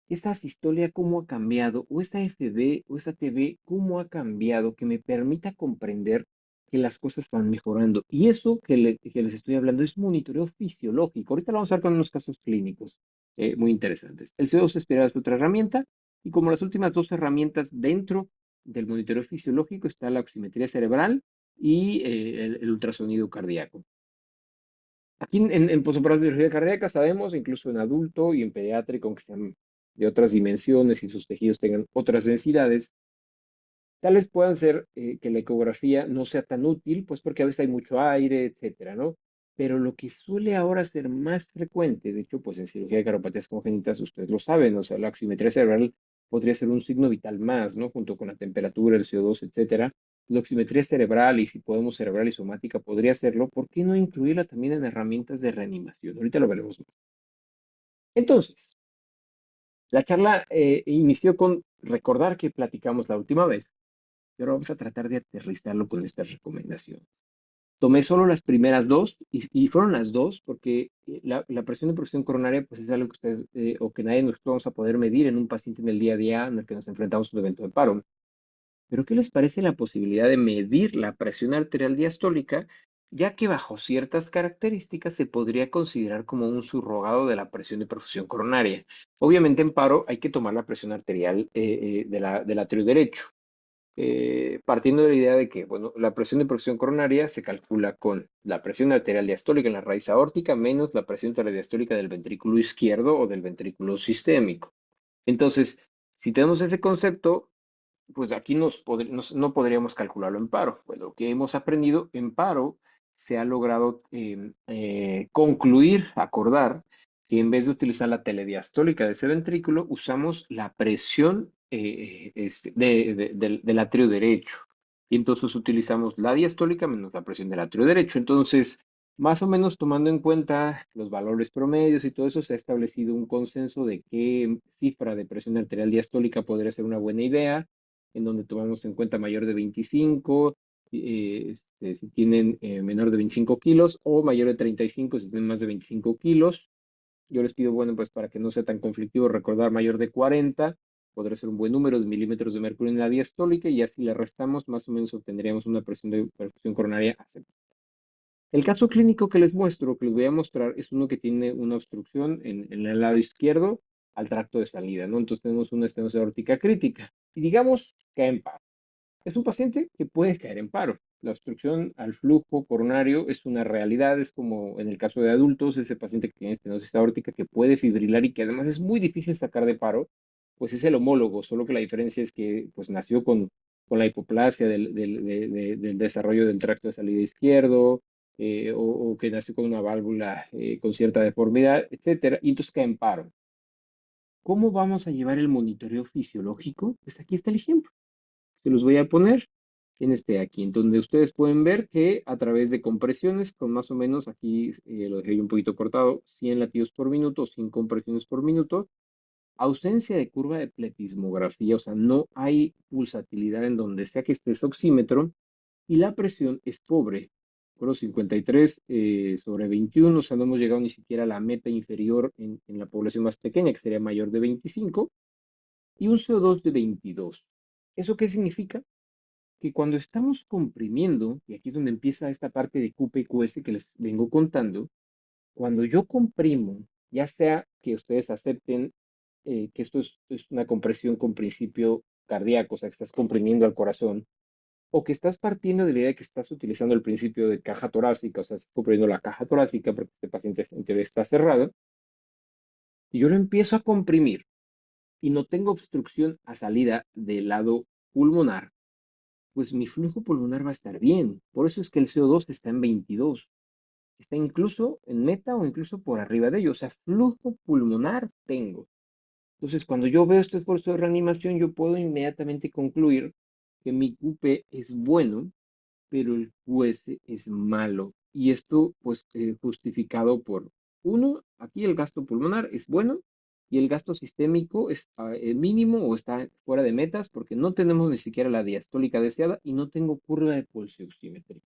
esa asistolia cómo ha cambiado, o esa FB o esa TB cómo ha cambiado, que me permita comprender que las cosas van mejorando. Y eso que les estoy hablando es monitoreo fisiológico. Ahorita lo vamos a ver con unos casos clínicos muy interesantes. El CO2 espiral es otra herramienta, y como las últimas dos herramientas dentro del monitoreo fisiológico está la oximetría cerebral y el ultrasonido cardíaco. Aquí en posoperativa cardíaca sabemos, incluso en adulto y en pediátrico, aunque sean de otras dimensiones y sus tejidos tengan otras densidades, tal vez puedan ser que la ecografía no sea tan útil, pues porque a veces hay mucho aire, etcétera, ¿no? Pero lo que suele ahora ser más frecuente, de hecho, pues en cirugía de cardiopatías congénitas, ustedes lo saben, o sea, la oximetría cerebral podría ser un signo vital más, ¿no? Junto con la temperatura, el CO2, etcétera. La oximetría cerebral y si podemos cerebral y somática podría hacerlo, ¿por qué no incluirla también en herramientas de reanimación? Ahorita lo veremos más. Entonces, la charla inició con recordar que platicamos la última vez, pero vamos a tratar de aterrizarlo con estas recomendaciones. Tomé solo las primeras dos y fueron las dos porque la presión de presión coronaria pues es algo que ustedes o que nadie nosotros vamos a poder medir en un paciente en el día a día en el que nos enfrentamos a un evento de paro. Pero ¿qué les parece la posibilidad de medir la presión arterial diastólica, ya que bajo ciertas características se podría considerar como un subrogado de la presión de perfusión coronaria? Obviamente en paro hay que tomar la presión arterial del atrio derecho, partiendo de la idea de que, bueno, la presión de perfusión coronaria se calcula con la presión arterial diastólica en la raíz aórtica menos la presión arterial diastólica del ventrículo izquierdo o del ventrículo sistémico. Entonces, si tenemos ese concepto, pues aquí no podríamos calcularlo en paro. Pues lo que hemos aprendido en paro se ha logrado concluir, acordar, que en vez de utilizar la telediastólica de ese ventrículo, usamos la presión del atrio derecho. Y entonces utilizamos la diastólica menos la presión del atrio derecho. Entonces, más o menos tomando en cuenta los valores promedios y todo eso, se ha establecido un consenso de qué cifra de presión arterial diastólica podría ser una buena idea, en donde tomamos en cuenta mayor de 25, si tienen menor de 25 kilos, o mayor de 35 si tienen más de 25 kilos. Yo les pido, bueno, pues para que no sea tan conflictivo, recordar mayor de 40, podría ser un buen número de milímetros de mercurio en la diastólica, y así le restamos, más o menos obtendríamos una presión de perfusión coronaria aceptable. El caso clínico que les muestro, que les voy a mostrar, es uno que tiene una obstrucción en el lado izquierdo al tracto de salida, ¿no? Entonces tenemos una estenosis aórtica crítica y digamos cae en paro. Es un paciente que puede caer en paro. La obstrucción al flujo coronario es una realidad, es como en el caso de adultos, ese paciente que tiene estenosis aórtica que puede fibrilar y que además es muy difícil sacar de paro, pues es el homólogo, solo que la diferencia es que pues nació con la hipoplasia del desarrollo del tracto de salida izquierdo, o que nació con una válvula con cierta deformidad, etcétera, y entonces cae en paro. ¿Cómo vamos a llevar el monitoreo fisiológico? Pues aquí está el ejemplo. Se los voy a poner en este aquí, en donde ustedes pueden ver que a través de compresiones, con más o menos, aquí lo dejé yo un poquito cortado, 100 latidos por minuto, 100 compresiones por minuto, ausencia de curva de pletismografía, o sea, no hay pulsatilidad en donde sea que esté ese oxímetro, y la presión es pobre. Bueno, 53 sobre 21, o sea, no hemos llegado ni siquiera a la meta inferior en la población más pequeña, que sería mayor de 25, y un CO2 de 22. ¿Eso qué significa? Que cuando estamos comprimiendo, y aquí es donde empieza esta parte de QP y QS que les vengo contando, cuando yo comprimo, ya sea que ustedes acepten que esto es una compresión con principio cardíaco, o sea, que estás comprimiendo al corazón, o que estás partiendo de la idea de que estás utilizando el principio de caja torácica, o sea, estás comprimiendo la caja torácica porque este paciente en teoría está cerrado, y yo lo empiezo a comprimir y no tengo obstrucción a salida del lado pulmonar, pues mi flujo pulmonar va a estar bien. Por eso es que el CO2 está en 22. Está incluso en meta o incluso por arriba de ello. O sea, flujo pulmonar tengo. Entonces, cuando yo veo este esfuerzo de reanimación, yo puedo inmediatamente concluir que mi QP es bueno, pero el QS es malo. Y esto, pues, justificado por, uno, aquí el gasto pulmonar es bueno y el gasto sistémico es mínimo o está fuera de metas porque no tenemos ni siquiera la diastólica deseada y no tengo curva de pulso oximetría.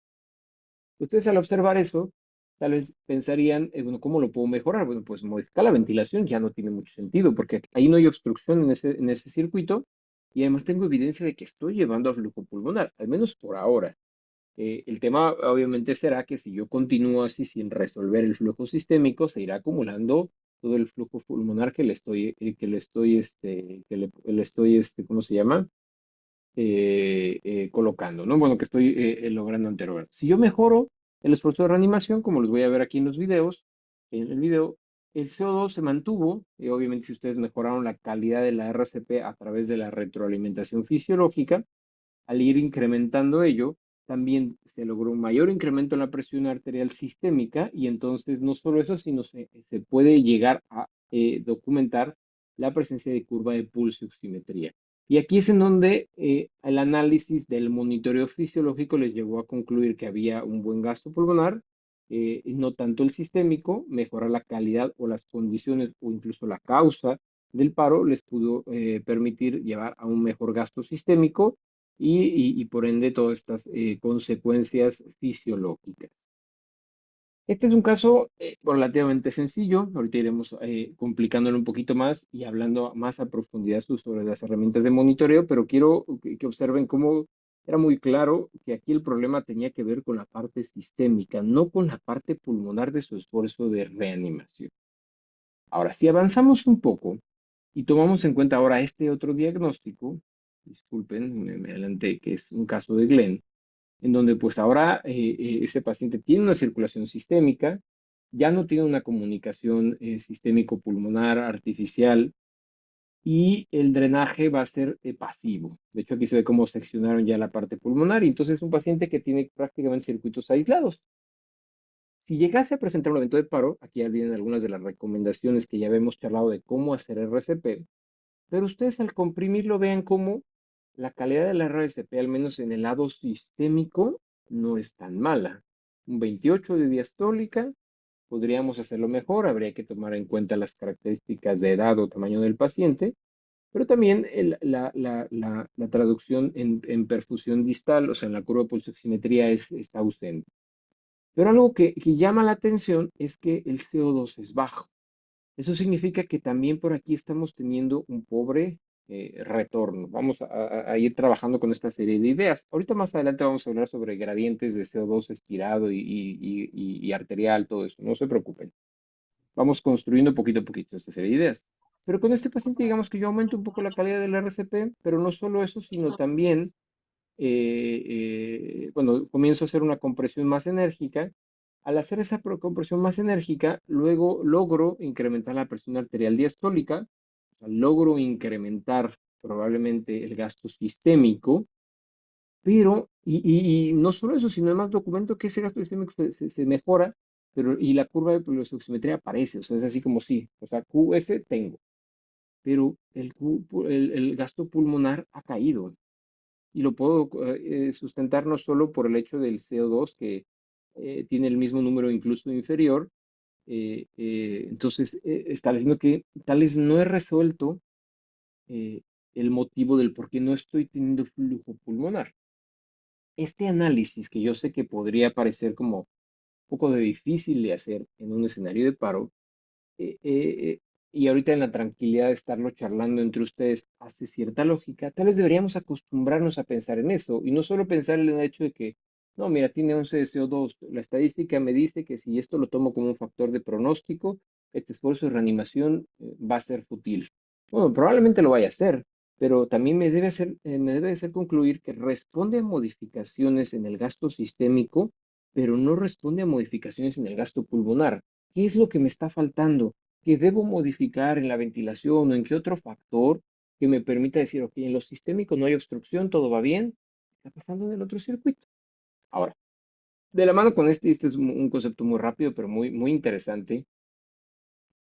Ustedes al observar eso, tal vez pensarían, bueno, ¿cómo lo puedo mejorar? Bueno, pues modificar la ventilación ya no tiene mucho sentido porque ahí no hay obstrucción en ese circuito y además tengo evidencia de que estoy llevando a flujo pulmonar, al menos por ahora. El tema obviamente será que si yo continúo así sin resolver el flujo sistémico, se irá acumulando todo el flujo pulmonar le estoy, ¿cómo se llama? Colocando, ¿no? Bueno, que estoy logrando anteriormente. Si yo mejoro el esfuerzo de reanimación, como los voy a ver aquí en los videos, en el video, el CO2 se mantuvo, y obviamente si ustedes mejoraron la calidad de la RCP a través de la retroalimentación fisiológica, al ir incrementando ello, también se logró un mayor incremento en la presión arterial sistémica y entonces no solo eso, sino se puede llegar a documentar la presencia de curva de pulso y oximetría. Y aquí es en donde el análisis del monitoreo fisiológico les llevó a concluir que había un buen gasto pulmonar, no tanto el sistémico, mejorar la calidad o las condiciones o incluso la causa del paro les pudo permitir llevar a un mejor gasto sistémico y por ende todas estas consecuencias fisiológicas. Este es un caso relativamente sencillo. Ahorita iremos complicándolo un poquito más y hablando más a profundidad sobre las herramientas de monitoreo, pero quiero que observen cómo era muy claro que aquí el problema tenía que ver con la parte sistémica, no con la parte pulmonar de su esfuerzo de reanimación. Ahora, si avanzamos un poco y tomamos en cuenta ahora este otro diagnóstico, disculpen, me adelanté, que es un caso de Glenn, en donde pues ahora ese paciente tiene una circulación sistémica, ya no tiene una comunicación sistémico-pulmonar artificial y el drenaje va a ser pasivo. De hecho, aquí se ve cómo seccionaron ya la parte pulmonar y entonces es un paciente que tiene prácticamente circuitos aislados. Si llegase a presentar un evento de paro, aquí ya vienen algunas de las recomendaciones que ya habíamos charlado de cómo hacer RCP, pero ustedes al comprimirlo vean cómo la calidad de la RCP, al menos en el lado sistémico, no es tan mala. Un 28 de diastólica, podríamos hacerlo mejor, habría que tomar en cuenta las características de edad o tamaño del paciente, pero también la traducción en perfusión distal, o sea, en la curva de pulsoximetría está ausente. Pero algo que llama la atención es que el CO2 es bajo. Eso significa que también por aquí estamos teniendo un pobre retorno. Vamos a ir trabajando con esta serie de ideas. Ahorita más adelante vamos a hablar sobre gradientes de CO2 expirado y arterial, todo eso. No se preocupen. Vamos construyendo poquito a poquito esta serie de ideas. Pero con este paciente, digamos que yo aumento un poco la calidad del RCP, pero no solo eso, sino también, bueno, comienzo a hacer una compresión más enérgica. Al hacer esa compresión más enérgica, luego logro incrementar la presión arterial diastólica, o sea, logro incrementar probablemente el gasto sistémico, pero, y no solo eso, sino además documento que ese gasto sistémico se mejora, pero, y la curva de pulsioximetría aparece, o sea, es así como sí, o sea, QS tengo, pero el gasto pulmonar ha caído, y lo puedo sustentar no solo por el hecho del CO2, que tiene el mismo número incluso inferior, entonces estableciendo que tal vez no he resuelto eh, el motivo del por qué no estoy teniendo flujo pulmonar. Este análisis, que yo sé que podría parecer como un poco de difícil de hacer en un escenario de paro, eh, eh, y ahorita en la tranquilidad de estarlo charlando entre ustedes hace cierta lógica, tal vez deberíamos acostumbrarnos a pensar en eso y no solo pensar en el hecho de que, no, mira, tiene 11 de CO2. La estadística me dice que si esto lo tomo como un factor de pronóstico, este esfuerzo de reanimación va a ser fútil. Bueno, probablemente lo vaya a hacer, pero también me debe hacer concluir que responde a modificaciones en el gasto sistémico, pero no responde a modificaciones en el gasto pulmonar. ¿Qué es lo que me está faltando? ¿Qué debo modificar en la ventilación o en qué otro factor que me permita decir, ok, en lo sistémico no hay obstrucción, todo va bien, está pasando en el otro circuito. Ahora, de la mano con este es un concepto muy rápido, pero muy interesante,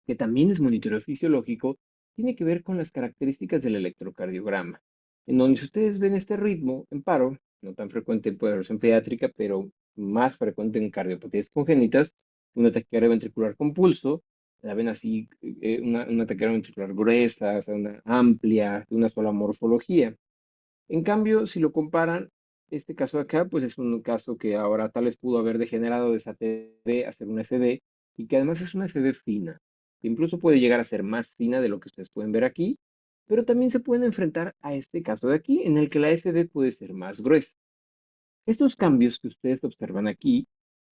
que también es monitoreo fisiológico, tiene que ver con las características del electrocardiograma, en donde si ustedes ven este ritmo en paro, no tan frecuente en población pediátrica, pero más frecuente en cardiopatías congénitas, una taquicardia ventricular con pulso, la ven así, una taquicardia ventricular gruesa, o sea, una amplia, de una sola morfología. En cambio, si lo comparan, este caso de acá, pues es un caso que ahora tal vez pudo haber degenerado de esa TB a ser una FB y que además es una FB fina, que incluso puede llegar a ser más fina de lo que ustedes pueden ver aquí, pero también se pueden enfrentar a este caso de aquí, en el que la FB puede ser más gruesa. Estos cambios que ustedes observan aquí,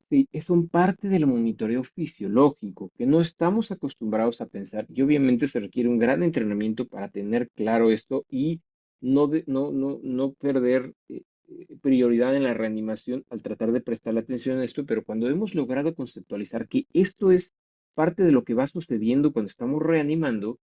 sí, son parte del monitoreo fisiológico, que no estamos acostumbrados a pensar y obviamente se requiere un gran entrenamiento para tener claro esto y no perder prioridad en la reanimación al tratar de prestar atención a esto, pero cuando hemos logrado conceptualizar que esto es parte de lo que va sucediendo cuando estamos reanimando,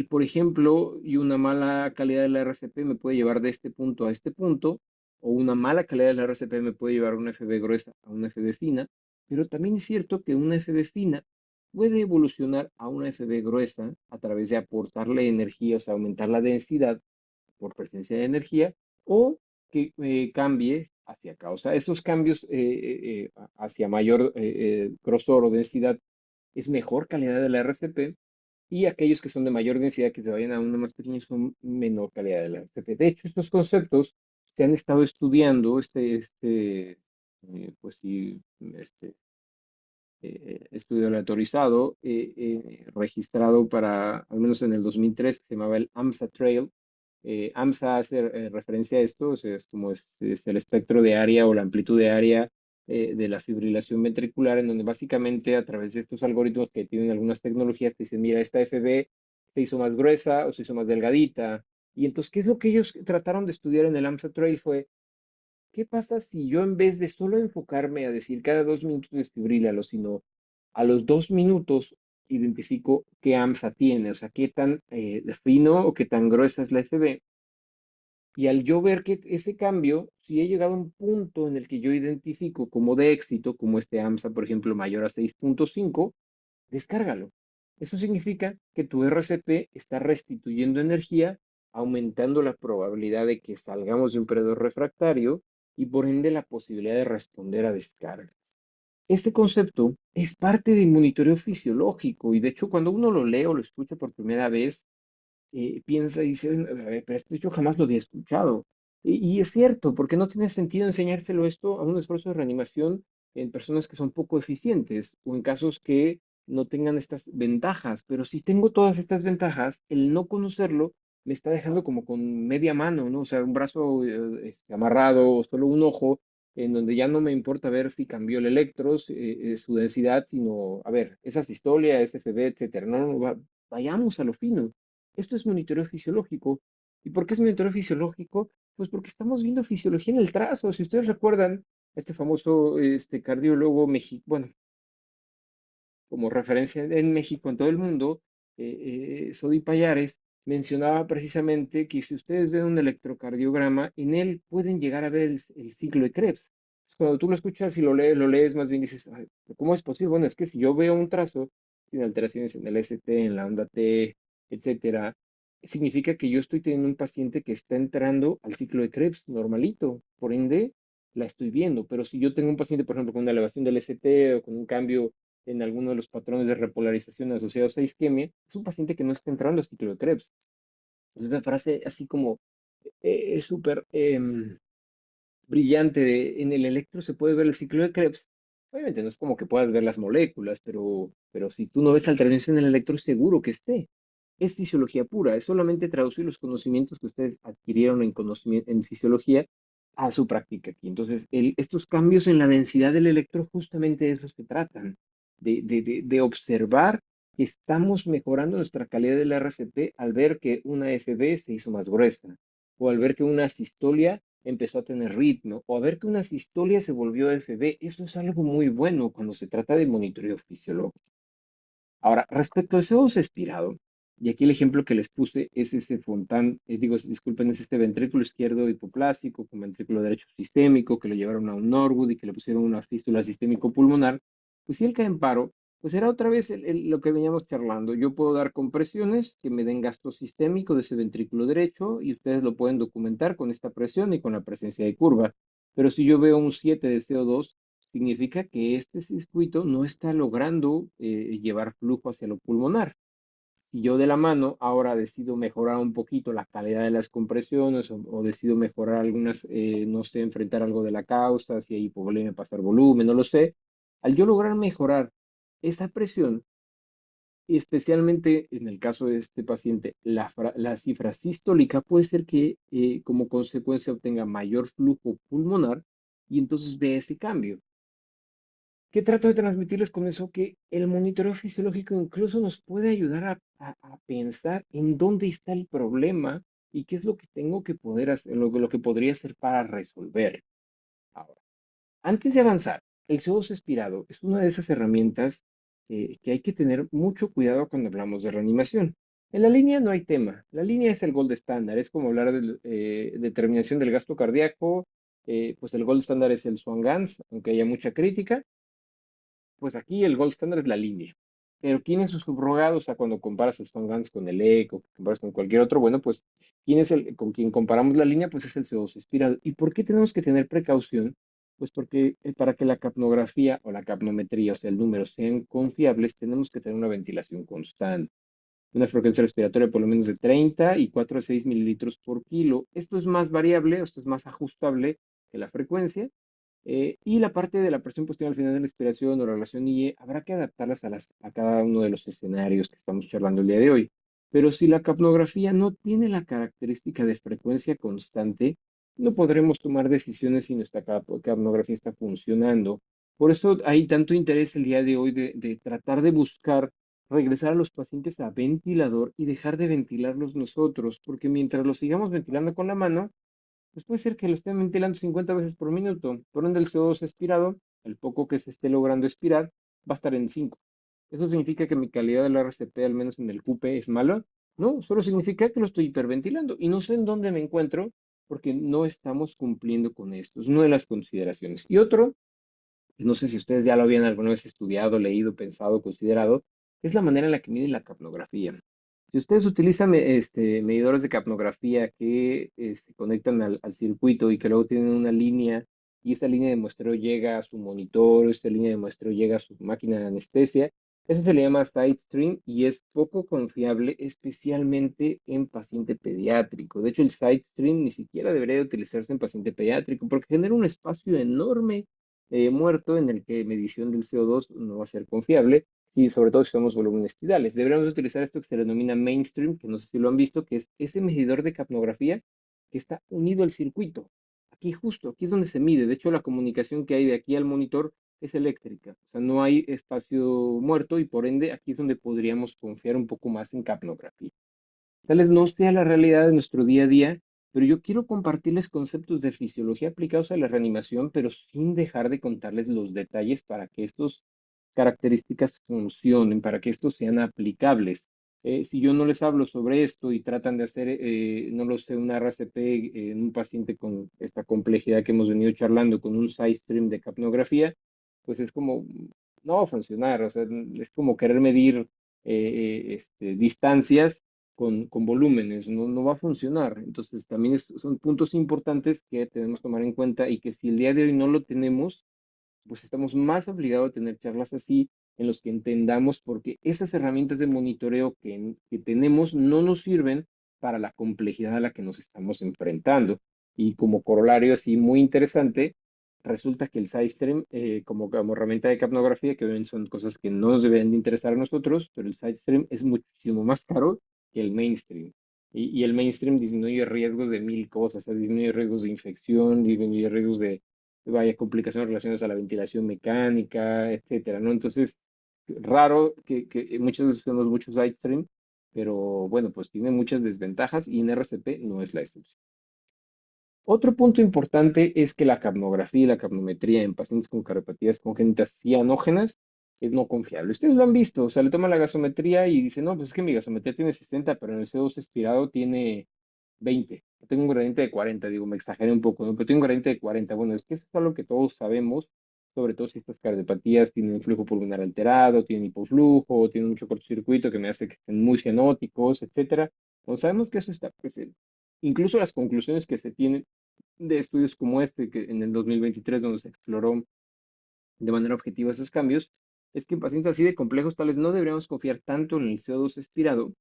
por ejemplo, y una mala calidad de la RCP me puede llevar de este punto a este punto, o una mala calidad de la RCP me puede llevar una FB gruesa a una FB fina, pero también es cierto que una FB fina puede evolucionar a una FB gruesa a través de aportarle energía, o sea, aumentar la densidad por presencia de energía, o que cambie hacia acá. O sea, esos cambios hacia mayor grosor o densidad es mejor calidad de la RCP y aquellos que son de mayor densidad, que se vayan a uno más pequeño, son menor calidad de la RCP. De hecho, estos conceptos se han estado estudiando, pues sí, estudio aleatorizado, registrado para, al menos en el 2003, que se llamaba el AMSA Trail. AMSA hace referencia a esto, o sea, es el espectro de área o la amplitud de área de la fibrilación ventricular, en donde básicamente a través de estos algoritmos que tienen algunas tecnologías te dicen, mira, esta FB se hizo más gruesa o se hizo más delgadita. Y entonces, ¿qué es lo que ellos trataron de estudiar en el AMSA Trail? Fue, ¿qué pasa si yo en vez de solo enfocarme a decir cada 2 minutos desfibrílalo, sino a los 2 minutos identifico qué AMSA tiene, o sea, qué tan fino o qué tan gruesa es la FB? Y al yo ver que ese cambio, si he llegado a un punto en el que yo identifico como de éxito, como este AMSA, por ejemplo, mayor a 6.5, descárgalo. Eso significa que tu RCP está restituyendo energía, aumentando la probabilidad de que salgamos de un periodo refractario y por ende la posibilidad de responder a descargas. Este concepto es parte del monitoreo fisiológico y de hecho cuando uno lo lee o lo escucha por primera vez, piensa y dice, a ver, pero esto yo jamás lo había escuchado. Y es cierto, porque no tiene sentido enseñárselo esto a un esfuerzo de reanimación en personas que son poco eficientes o en casos que no tengan estas ventajas. Pero si tengo todas estas ventajas, el no conocerlo me está dejando como con media mano, ¿no? O sea, un brazo amarrado o solo un ojo, en donde ya no me importa ver si cambió el electros, su densidad, sino, a ver, esa sistolia, SFB, etcétera. No, no, vayamos a lo fino. Esto es monitoreo fisiológico. ¿Y por qué es monitoreo fisiológico? Pues porque estamos viendo fisiología en el trazo. Si ustedes recuerdan, este famoso cardiólogo mexicano, bueno, como referencia en México, en todo el mundo, Sodi Payares, mencionaba precisamente que si ustedes ven un electrocardiograma, en él pueden llegar a ver el ciclo de Krebs. Cuando tú lo escuchas y lo lees, más bien dices, "Ay, ¿cómo es posible? Bueno, es que si yo veo un trazo sin alteraciones en el ST, en la onda T, etcétera, significa que yo estoy teniendo un paciente que está entrando al ciclo de Krebs normalito. Por ende, la estoy viendo. Pero si yo tengo un paciente, por ejemplo, con una elevación del ST o con un cambio en alguno de los patrones de repolarización asociados a isquemia, es un paciente que no está entrando al ciclo de Krebs. Entonces me parece así como es súper brillante. En el electro se puede ver el ciclo de Krebs. Obviamente no es como que puedas ver las moléculas, pero si tú no ves alteraciones en el electro, seguro que esté. Es fisiología pura, es solamente traducir los conocimientos que ustedes adquirieron en fisiología a su práctica aquí. Entonces, estos cambios en la densidad del electro justamente de eso se tratan, de observar que estamos mejorando nuestra calidad del RCP al ver que una FB se hizo más gruesa, o al ver que una sistolia empezó a tener ritmo, o a ver que una sistolia se volvió FB. Eso es algo muy bueno cuando se trata de monitoreo fisiológico. Ahora, respecto al CO2 expirado, Y aquí el ejemplo que les puse es ese disculpen, es este ventrículo izquierdo hipoplásico con ventrículo derecho sistémico, que lo llevaron a un Norwood y que le pusieron una fístula sistémico-pulmonar. Pues si él cae en paro, pues era otra vez lo que veníamos charlando. Yo puedo dar compresiones que me den gasto sistémico de ese ventrículo derecho y ustedes lo pueden documentar con esta presión y con la presencia de curva. Pero si yo veo un 7 de CO2, significa que este circuito no está logrando llevar flujo hacia lo pulmonar. Si yo de la mano ahora decido mejorar un poquito la calidad de las compresiones o decido mejorar algunas, no sé, enfrentar algo de la causa, si hay problema pasar volumen, no lo sé, al yo lograr mejorar esa presión, y especialmente en el caso de este paciente, la cifra sistólica puede ser que como consecuencia obtenga mayor flujo pulmonar y entonces ve ese cambio. ¿Qué trato de transmitirles con eso? Que el monitoreo fisiológico incluso nos puede ayudar a pensar en dónde está el problema y qué es lo que tengo que poder hacer, lo que podría hacer para resolver. Ahora, antes de avanzar, el CO2 expirado es una de esas herramientas que hay que tener mucho cuidado cuando hablamos de reanimación. En la línea no hay tema. La línea es el gold estándar. Es como hablar de determinación del gasto cardíaco. Pues el gold estándar es el Swan-Ganz, aunque haya mucha crítica. Pues aquí el gold standard es la línea. Pero ¿quién es su subrogado? O sea, cuando comparas el Swan-Ganz con el ECO, comparas con cualquier otro, bueno, pues, ¿quién es el con quien comparamos la línea? Pues es el CO2 expirado. ¿Y por qué tenemos que tener precaución? Pues porque para que la capnografía o la capnometría, o sea, el número, sean confiables, tenemos que tener una ventilación constante, una frecuencia respiratoria por lo menos de 30 y 4 a 6 mililitros por kilo. Esto es más variable, esto es más ajustable que la frecuencia, y la parte de la presión positiva al final de la expiración o la relación IE, habrá que adaptarlas a cada uno de los escenarios que estamos charlando el día de hoy. Pero si la capnografía no tiene la característica de frecuencia constante, no podremos tomar decisiones si nuestra capnografía está funcionando. Por eso hay tanto interés el día de hoy de tratar de buscar regresar a los pacientes a ventilador y dejar de ventilarlos nosotros, porque mientras los sigamos ventilando con la mano, pues puede ser que lo estén ventilando 50 veces por minuto. Por ende, el CO2 expirado, el poco que se esté logrando expirar, va a estar en 5. ¿Eso significa que mi calidad del RCP, al menos en el QP, es mala? No, solo significa que lo estoy hiperventilando y no sé en dónde me encuentro porque no estamos cumpliendo con esto. Es una de las consideraciones. Y otro, no sé si ustedes ya lo habían alguna vez estudiado, leído, pensado, considerado, es la manera en la que miden la capnografía. Si ustedes utilizan medidores de capnografía que se conectan al circuito y que luego tienen una línea y esa línea de muestreo llega a su monitor, esta línea de muestreo llega a su máquina de anestesia, eso se le llama side stream y es poco confiable, especialmente en paciente pediátrico. De hecho, el side stream ni siquiera debería de utilizarse en paciente pediátrico porque genera un espacio enorme muerto en el que medición del CO2 no va a ser confiable, sí, sobre todo si somos volúmenes tidales. Deberíamos utilizar esto que se denomina mainstream, que no sé si lo han visto, que es ese medidor de capnografía que está unido al circuito. Aquí justo, aquí es donde se mide. De hecho, la comunicación que hay de aquí al monitor es eléctrica. O sea, no hay espacio muerto y por ende aquí es donde podríamos confiar un poco más en capnografía. Tal vez no sea la realidad de nuestro día a día, pero yo quiero compartirles conceptos de fisiología aplicados a la reanimación, pero sin dejar de contarles los detalles para que estas características funcionen, para que estos sean aplicables. Si yo no les hablo sobre esto y tratan de hacer, no lo sé, una RCP en un paciente con esta complejidad que hemos venido charlando, con un side stream de capnografía, pues es como, no va a funcionar, o sea, es como querer medir distancias con volúmenes, no va a funcionar. Entonces, también son puntos importantes que tenemos que tomar en cuenta y que si el día de hoy no lo tenemos, pues estamos más obligados a tener charlas así en los que entendamos porque esas herramientas de monitoreo que tenemos no nos sirven para la complejidad a la que nos estamos enfrentando. Y como corolario así muy interesante, resulta que el SideStream, como herramienta de capnografía, que obviamente son cosas que no nos deben de interesar a nosotros, pero el SideStream es muchísimo más caro que el mainstream. Y el mainstream disminuye riesgos de mil cosas, o sea, disminuye riesgos de infección, disminuye riesgos de vaya complicaciones relacionadas a la ventilación mecánica, etcétera, ¿no? Entonces, raro que muchas veces usemos mucho SideStream, pero bueno, pues tiene muchas desventajas y en RCP no es la excepción. Otro punto importante es que la capnografía y la capnometría en pacientes con cardiopatías congénitas cianógenas es no confiable. Ustedes lo han visto, o sea, le toman la gasometría y dicen, no, pues es que mi gasometría tiene 60, pero en el CO2 expirado tiene 20. Yo tengo un gradiente de 40, digo, me exageré un poco, ¿no? Pero tengo un gradiente de 40. Bueno, es que eso es algo que todos sabemos, sobre todo si estas cardiopatías tienen un flujo pulmonar alterado, tienen hipoflujo, tienen mucho cortocircuito que me hace que estén muy cianóticos, etcétera. No sabemos que eso está presente. Incluso las conclusiones que se tienen de estudios como este, que en el 2023, donde se exploró de manera objetiva esos cambios, es que en pacientes así de complejos, tal vez no deberíamos confiar tanto en el CO2 expirado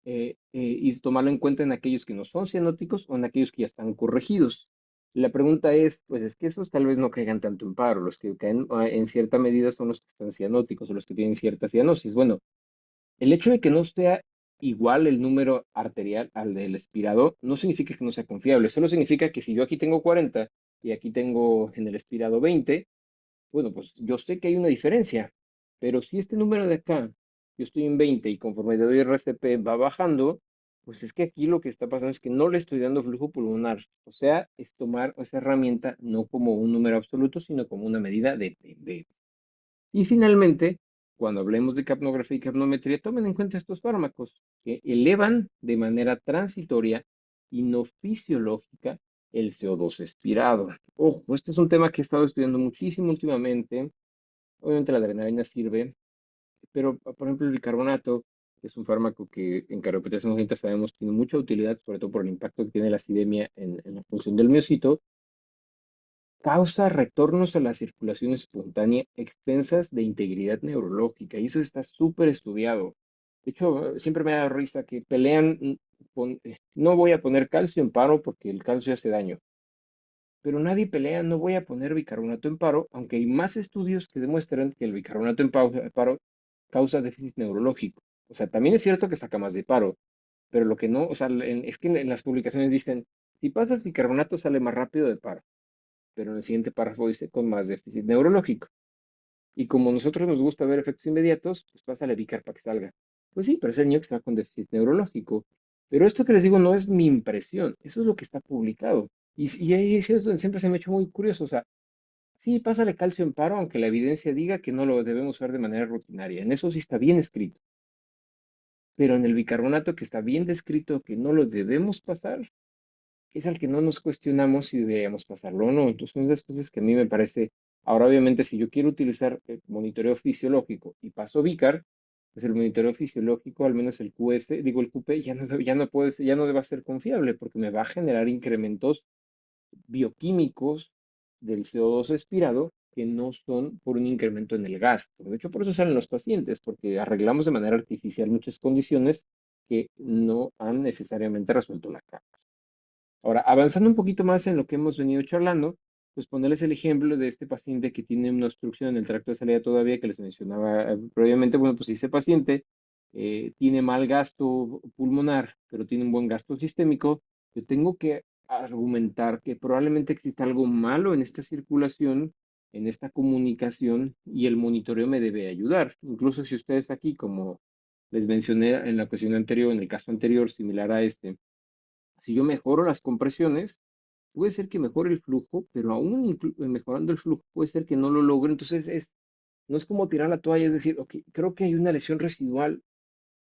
y tomarlo en cuenta en aquellos que no son cianóticos o en aquellos que ya están corregidos. La pregunta es, pues es que esos tal vez no caigan tanto en paro, los que caen en cierta medida son los que están cianóticos o los que tienen cierta cianosis. Bueno, el hecho de que no sea igual el número arterial al del expirado no significa que no sea confiable, solo significa que si yo aquí tengo 40 y aquí tengo en el expirado 20, bueno, pues yo sé que hay una diferencia, pero si este número de acá, yo estoy en 20 y conforme le doy RCP va bajando, pues es que aquí lo que está pasando es que no le estoy dando flujo pulmonar. O sea, es tomar esa herramienta no como un número absoluto, sino como una medida de tendencia. Y finalmente, cuando hablemos de capnografía y capnometría, tomen en cuenta estos fármacos que elevan de manera transitoria y no fisiológica el CO2 expirado. Ojo, este es un tema que he estado estudiando muchísimo últimamente. Obviamente la adrenalina sirve, pero por ejemplo el bicarbonato, que es un fármaco que en cardiopatías congénitas sabemos tiene mucha utilidad, sobre todo por el impacto que tiene la acidemia en la función del miocito, causa retornos a la circulación espontánea extensas de integridad neurológica, y eso está súper estudiado. De hecho, siempre me da risa que pelean, no voy a poner calcio en paro porque el calcio hace daño, pero nadie pelea, no voy a poner bicarbonato en paro, aunque hay más estudios que demuestran que el bicarbonato en paro causa déficit neurológico. O sea, también es cierto que saca más de paro, pero lo que no, o sea, es que en las publicaciones dicen, si pasas bicarbonato sale más rápido de paro, pero en el siguiente párrafo dice con más déficit neurológico. Y como a nosotros nos gusta ver efectos inmediatos, pues pásale Vicar para que salga. Pues sí, pero es el niño que está con déficit neurológico. Pero esto que les digo no es mi impresión, eso es lo que está publicado. Y ahí es donde siempre se me ha hecho muy curioso. O sea, sí, pásale calcio en paro, aunque la evidencia diga que no lo debemos usar de manera rutinaria. En eso sí está bien escrito. Pero en el bicarbonato que está bien descrito que no lo debemos pasar, es al que no nos cuestionamos si deberíamos pasarlo o no. Entonces, son esas cosas que a mí me parece. Ahora, obviamente, si yo quiero utilizar el monitoreo fisiológico y paso Vicar, pues el monitoreo fisiológico, al menos el QS, digo el QP, ya no puede ser, ya no debe ser confiable porque me va a generar incrementos bioquímicos del CO2 expirado que no son por un incremento en el gasto. De hecho, por eso salen los pacientes, porque arreglamos de manera artificial muchas condiciones que no han necesariamente resuelto la causa. Ahora, avanzando un poquito más en lo que hemos venido charlando, pues ponerles el ejemplo de este paciente que tiene una obstrucción en el tracto de salida todavía que les mencionaba previamente. Bueno, pues si ese paciente tiene mal gasto pulmonar, pero tiene un buen gasto sistémico, yo tengo que argumentar que probablemente exista algo malo en esta circulación, en esta comunicación, y el monitoreo me debe ayudar. Incluso si ustedes aquí, como les mencioné en la cuestión anterior, en el caso anterior, similar a este, si yo mejoro las compresiones, puede ser que mejore el flujo, pero aún mejorando el flujo puede ser que no lo logre. Entonces, no es como tirar la toalla, es decir, ok, creo que hay una lesión residual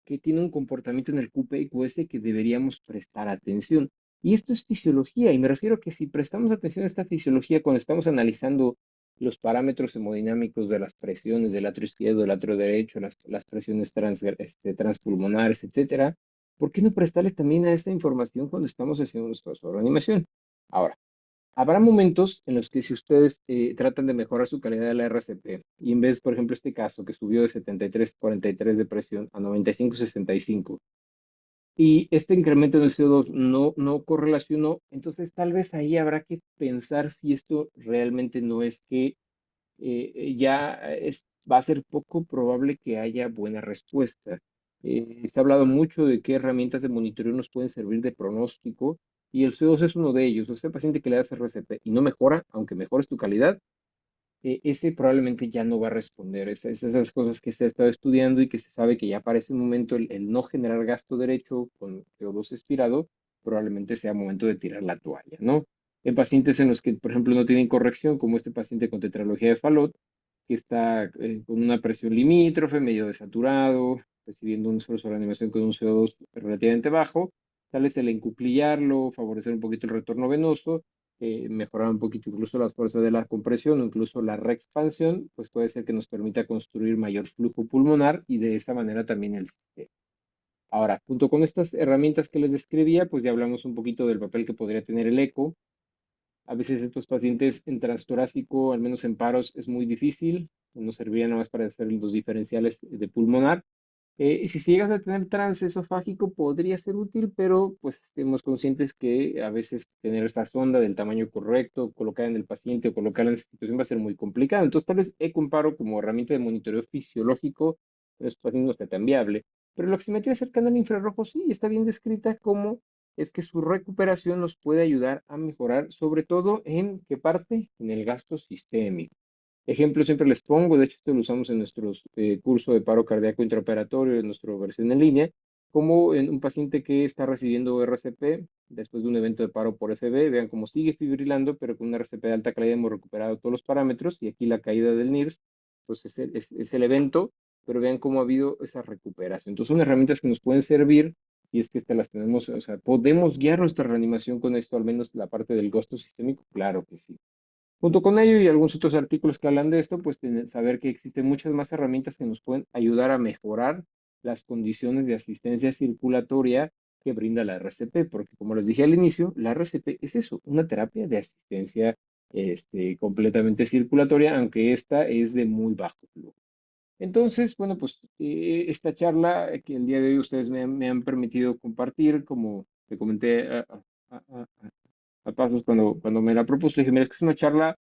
que tiene un comportamiento en el QP y QS que deberíamos prestar atención. Y esto es fisiología, y me refiero a que si prestamos atención a esta fisiología cuando estamos analizando los parámetros hemodinámicos de las presiones del atrio izquierdo, del atrio derecho, las presiones transpulmonares, etcétera, ¿por qué no prestarle también a esta información cuando estamos haciendo nuestra reanimación? Ahora, habrá momentos en los que si ustedes tratan de mejorar su calidad de la RCP y en vez, por ejemplo, este caso que subió de 73,43 de presión a 95,65 y este incremento en el CO2 no correlacionó, entonces tal vez ahí habrá que pensar si esto realmente no es que va a ser poco probable que haya buena respuesta. Se ha hablado mucho de qué herramientas de monitoreo nos pueden servir de pronóstico y el CO2 es uno de ellos. O sea, paciente que le das RCP y no mejora, aunque mejores tu calidad, ese probablemente ya no va a responder. Esas son las cosas que se ha estado estudiando y que se sabe que ya para ese momento el no generar gasto derecho con CO2 expirado probablemente sea momento de tirar la toalla, ¿no? En pacientes en los que, por ejemplo, no tienen corrección, como este paciente con tetralogía de Fallot, que está con una presión limítrofe, medio desaturado, recibiendo un esfuerzo de reanimación con un CO2 relativamente bajo, tal vez el encuclillarlo, favorecer un poquito el retorno venoso, mejorar un poquito incluso las fuerzas de la compresión o incluso la reexpansión, pues puede ser que nos permita construir mayor flujo pulmonar y de esa manera también el sistema. Ahora, junto con estas herramientas que les describía, pues ya hablamos un poquito del papel que podría tener el eco. A veces estos pacientes en transtorácico, al menos en paros, es muy difícil. Nos serviría nada más para hacer los diferenciales de pulmonar. Y si llegas a tener trance esofágico podría ser útil, pero pues estemos conscientes que a veces tener esta sonda del tamaño correcto, colocar en el paciente o colocarla en esa situación va a ser muy complicado. Entonces tal vez eco en paro como herramienta de monitoreo fisiológico en estos pacientes no está tan viable. Pero la oximetría cercana al infrarrojo sí está bien descrita como es que su recuperación nos puede ayudar a mejorar, sobre todo en qué parte, en el gasto sistémico. Ejemplo siempre les pongo, de hecho esto lo usamos en nuestros curso de paro cardíaco intraoperatorio, en nuestra versión en línea, como en un paciente que está recibiendo RCP después de un evento de paro por FB, vean cómo sigue fibrilando, pero con una RCP de alta calidad hemos recuperado todos los parámetros y aquí la caída del NIRS, pues es el evento, pero vean cómo ha habido esa recuperación. Entonces son herramientas que nos pueden servir si es que estas las tenemos, o sea, ¿podemos guiar nuestra reanimación con esto, al menos la parte del gasto sistémico? Claro que sí. Junto con ello y algunos otros artículos que hablan de esto, pues saber que existen muchas más herramientas que nos pueden ayudar a mejorar las condiciones de asistencia circulatoria que brinda la RCP, porque como les dije al inicio, la RCP es eso, una terapia de asistencia completamente circulatoria, aunque esta es de muy bajo flujo. Entonces, bueno, pues esta charla que el día de hoy ustedes me han permitido compartir, como le comenté a- a- a Pasos cuando me la propuso, le dije, mira, es que es una charla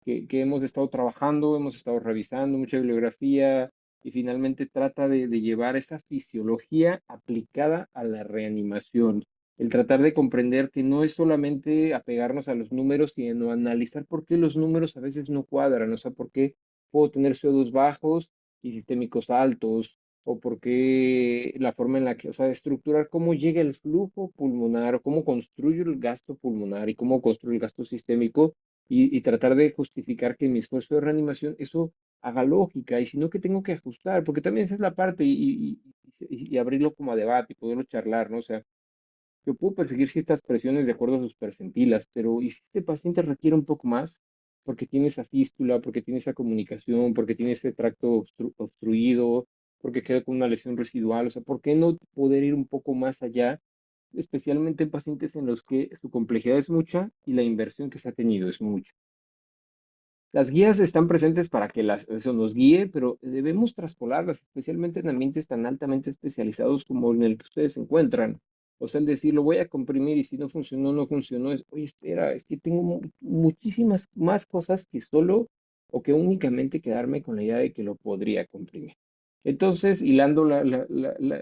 que hemos estado trabajando, hemos estado revisando mucha bibliografía y finalmente trata de llevar esa fisiología aplicada a la reanimación. El tratar de comprender que no es solamente apegarnos a los números, sino analizar por qué los números a veces no cuadran, o sea, por qué puedo tener CO2 bajos y sistémicos altos, o por qué la forma en la que, o sea, estructurar cómo llega el flujo pulmonar, o cómo construyo el gasto pulmonar y cómo construyo el gasto sistémico y tratar de justificar que mi esfuerzo de reanimación eso haga lógica y si no que tengo que ajustar, porque también esa es la parte y abrirlo como a debate y poderlo charlar, ¿no? O sea, yo puedo perseguir ciertas presiones de acuerdo a sus percentilas, pero ¿y si este paciente requiere un poco más? Porque tiene esa fístula, porque tiene esa comunicación, porque tiene ese tracto obstruido, porque queda con una lesión residual, o sea, ¿por qué no poder ir un poco más allá? Especialmente en pacientes en los que su complejidad es mucha y la inversión que se ha tenido es mucha. Las guías están presentes para que eso nos guíe, pero debemos traspolarlas, especialmente en ambientes tan altamente especializados como en el que ustedes se encuentran. O sea, el decir, lo voy a comprimir y si no funcionó, no funcionó. Es, oye, espera, es que tengo muchísimas más cosas que solo o que únicamente quedarme con la idea de que lo podría comprimir. Entonces, hilando la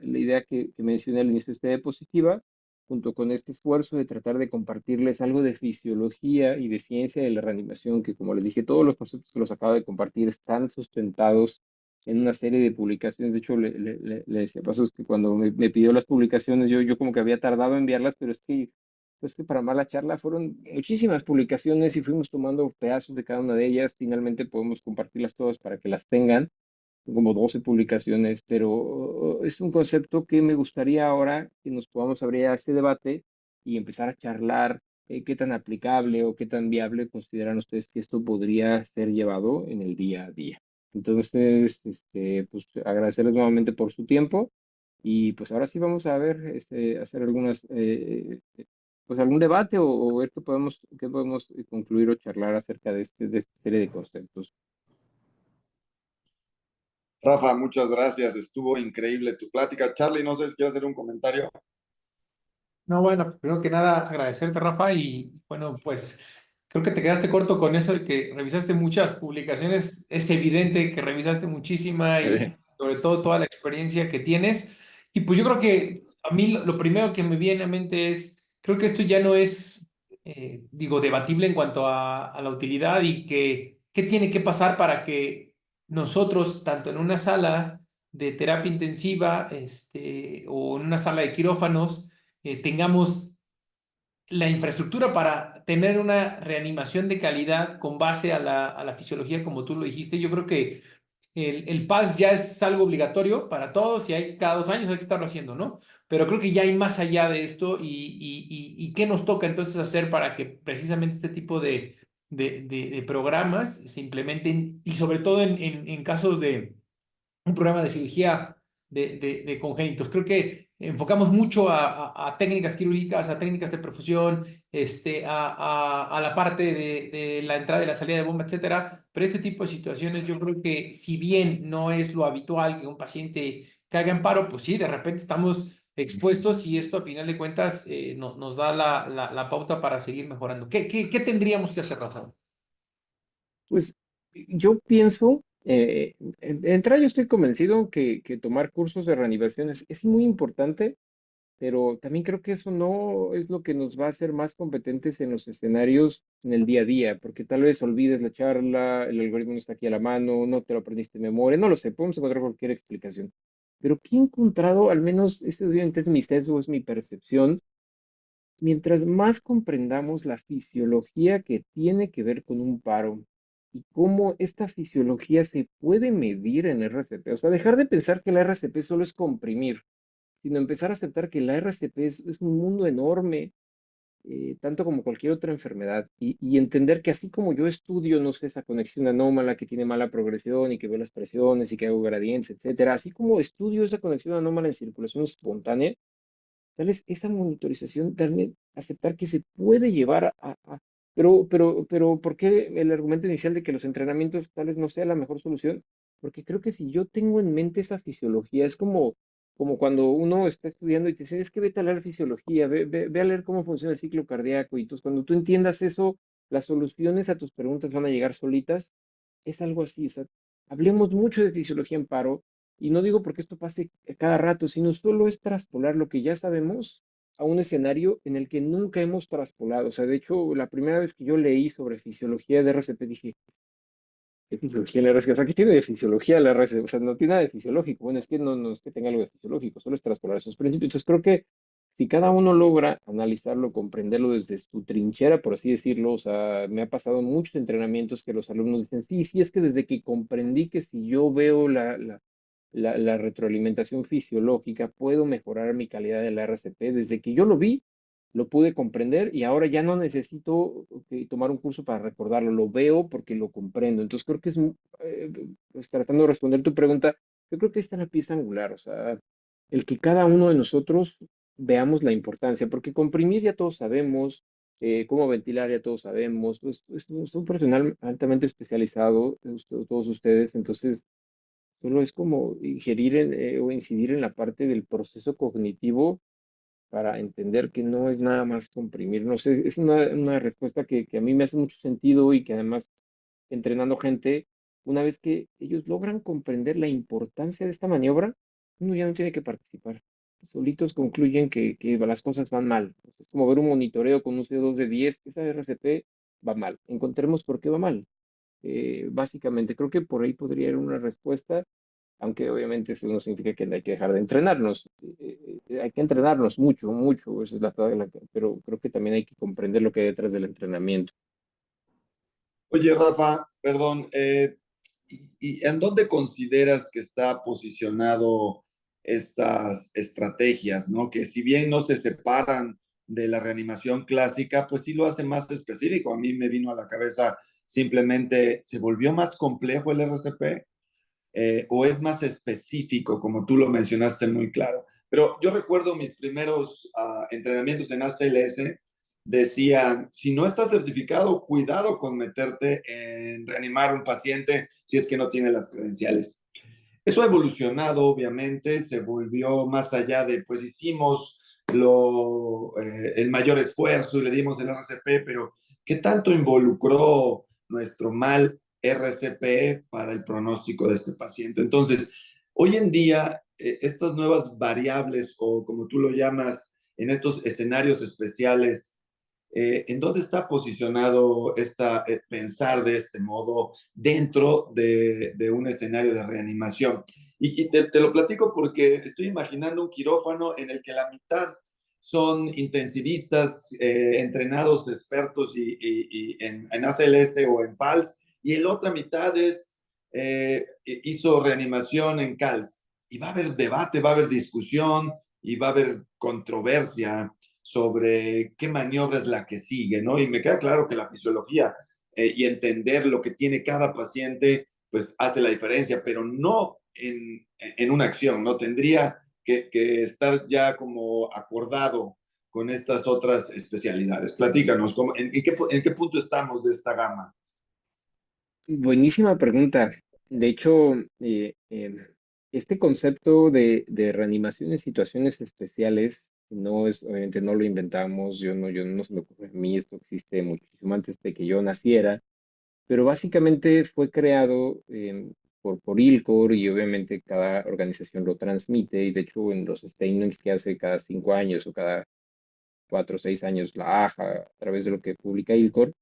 idea que mencioné al inicio, esta diapositiva, junto con este esfuerzo de tratar de compartirles algo de fisiología y de ciencia de la reanimación, que como les dije, todos los conceptos que los acabo de compartir están sustentados en una serie de publicaciones. De hecho, le decía a Pasos que cuando me pidió las publicaciones, yo como que había tardado en enviarlas, pero es que para más la charla fueron muchísimas publicaciones y fuimos tomando pedazos de cada una de ellas. Finalmente podemos compartirlas todas para que las tengan como 12 publicaciones, pero es un concepto que me gustaría ahora que nos podamos abrir a este debate y empezar a charlar qué tan aplicable o qué tan viable consideran ustedes que esto podría ser llevado en el día a día. Entonces, pues agradecerles nuevamente por su tiempo y pues ahora sí vamos a ver, hacer algunas, pues algún debate o ver qué podemos concluir o charlar acerca de esta serie de conceptos. Rafa, muchas gracias. Estuvo increíble tu plática. Charlie, no sé si quieres hacer un comentario. No, bueno, primero que nada agradecerte, Rafa, y bueno, pues creo que te quedaste corto con eso de que revisaste muchas publicaciones. Es evidente que revisaste muchísima y sobre todo toda la experiencia que tienes. Y pues yo creo que a mí lo primero que me viene a mente es, creo que esto ya no es, digo, debatible en cuanto a la utilidad y que qué tiene que pasar para que nosotros, tanto en una sala de terapia intensiva, o en una sala de quirófanos, tengamos la infraestructura para tener una reanimación de calidad con base a la fisiología, como tú lo dijiste. Yo creo que el PALS ya es algo obligatorio para todos y hay cada 2 años hay que estarlo haciendo, ¿no? Pero creo que ya hay más allá de esto y qué nos toca entonces hacer para que precisamente este tipo de programas se implementen y sobre todo en casos de un programa de cirugía de congénitos. Creo que enfocamos mucho a técnicas quirúrgicas, a técnicas de perfusión, a la parte de la entrada y la salida de bomba, etcétera. Pero este tipo de situaciones yo creo que si bien no es lo habitual que un paciente caiga en paro, pues sí, de repente estamos expuestos y esto a final de cuentas nos da la pauta para seguir mejorando. ¿Qué tendríamos que hacer, Rafa? Pues yo pienso, de entrada yo estoy convencido que tomar cursos de reanimación es muy importante, pero también creo que eso no es lo que nos va a hacer más competentes en los escenarios en el día a día, porque tal vez olvides la charla, el algoritmo no está aquí a la mano, no te lo aprendiste de memoria, no lo sé, podemos encontrar cualquier explicación. Pero que he encontrado, al menos ese obviamente es mi sesgo, es mi percepción, mientras más comprendamos la fisiología que tiene que ver con un paro y cómo esta fisiología se puede medir en RCP, o sea, dejar de pensar que la RCP solo es comprimir, sino empezar a aceptar que la RCP es un mundo enorme, tanto como cualquier otra enfermedad, y entender que así como yo estudio, no sé, esa conexión anómala que tiene mala progresión y que veo las presiones y que hago gradientes, etcétera, así como estudio esa conexión anómala en circulación espontánea, tal vez esa monitorización, también aceptar que se puede llevar pero, ¿por qué el argumento inicial de que los entrenamientos tal vez no sea la mejor solución? Porque creo que si yo tengo en mente esa fisiología, es como cuando uno está estudiando y te dice, es que vete a leer fisiología, ve a leer cómo funciona el ciclo cardíaco, y entonces cuando tú entiendas eso, las soluciones a tus preguntas van a llegar solitas. Es algo así, o sea, hablemos mucho de fisiología en paro, y no digo porque esto pase cada rato, sino solo es traspolar lo que ya sabemos a un escenario en el que nunca hemos traspolado. O sea, de hecho, la primera vez que yo leí sobre fisiología de RCP dije, ¿qué fisiología de la RCP? O sea, ¿qué tiene de fisiología la RCP? O sea, no tiene nada de fisiológico. Bueno, es que no es que tenga algo de fisiológico, solo es traspolar esos principios. Entonces, creo que si cada uno logra analizarlo, comprenderlo desde su trinchera, por así decirlo, o sea, me ha pasado en muchos entrenamientos que los alumnos dicen, sí, sí, es que desde que comprendí que si yo veo la retroalimentación fisiológica, puedo mejorar mi calidad de la RCP. Desde que yo lo vi, lo pude comprender y ahora ya no necesito tomar un curso para recordarlo, lo veo porque lo comprendo. Entonces creo que pues tratando de responder tu pregunta, yo creo que esta es la pieza angular, o sea, el que cada uno de nosotros veamos la importancia, porque comprimir ya todos sabemos, cómo ventilar ya todos sabemos, pues, es un profesional altamente especializado, todos ustedes, entonces solo es como ingerir o incidir en la parte del proceso cognitivo para entender que no es nada más comprimir. No sé, es una respuesta que a mí me hace mucho sentido y que además entrenando gente, una vez que ellos logran comprender la importancia de esta maniobra, uno ya no tiene que participar. Solitos concluyen que las cosas van mal. Es como ver un monitoreo con un CO2 de 10, esa RCP va mal. Encontremos por qué va mal. Básicamente, creo que por ahí podría ir una respuesta, aunque obviamente eso no significa que no hay que dejar de entrenarnos. Hay que entrenarnos mucho, mucho, esa es la clave, pero creo que también hay que comprender lo que hay detrás del entrenamiento. Oye, Rafa, perdón, ¿y en dónde consideras que está posicionado estas estrategias, ¿no? Que si bien no se separan de la reanimación clásica, pues sí lo hace más específico. A mí me vino a la cabeza simplemente, ¿se volvió más complejo el RCP? ¿O es más específico, como tú lo mencionaste muy claro? Pero yo recuerdo mis primeros entrenamientos en ACLS, decían, si no estás certificado, cuidado con meterte en reanimar un paciente si es que no tiene las credenciales. Eso ha evolucionado, obviamente, se volvió más allá de, pues hicimos el mayor esfuerzo y le dimos el RCP, pero ¿qué tanto involucró nuestro mal RCP para el pronóstico de este paciente? Entonces, hoy en día, estas nuevas variables, o como tú lo llamas, en estos escenarios especiales, ¿en dónde está posicionado pensar de este modo dentro de un escenario de reanimación? Y te lo platico porque estoy imaginando un quirófano en el que la mitad son intensivistas entrenados, expertos en ACLS o en PALS, y la otra mitad hizo reanimación en CALS. Y va a haber debate, va a haber discusión y va a haber controversia sobre qué maniobra es la que sigue, ¿no? Y me queda claro que la fisiología y entender lo que tiene cada paciente, pues hace la diferencia, pero no en una acción, ¿no? Tendría que estar ya como acordado con estas otras especialidades. Platícanos, ¿en qué punto estamos de esta gama? Buenísima pregunta. De hecho, este concepto de reanimación en situaciones especiales no es, obviamente no lo inventamos, yo no se me ocurre a mí, esto existe muchísimo antes de que yo naciera, pero básicamente fue creado por ILCOR y obviamente cada organización lo transmite y de hecho en los statements que hace cada 5 años o cada 4 o 6 años la AJA a través de lo que publica ILCOR,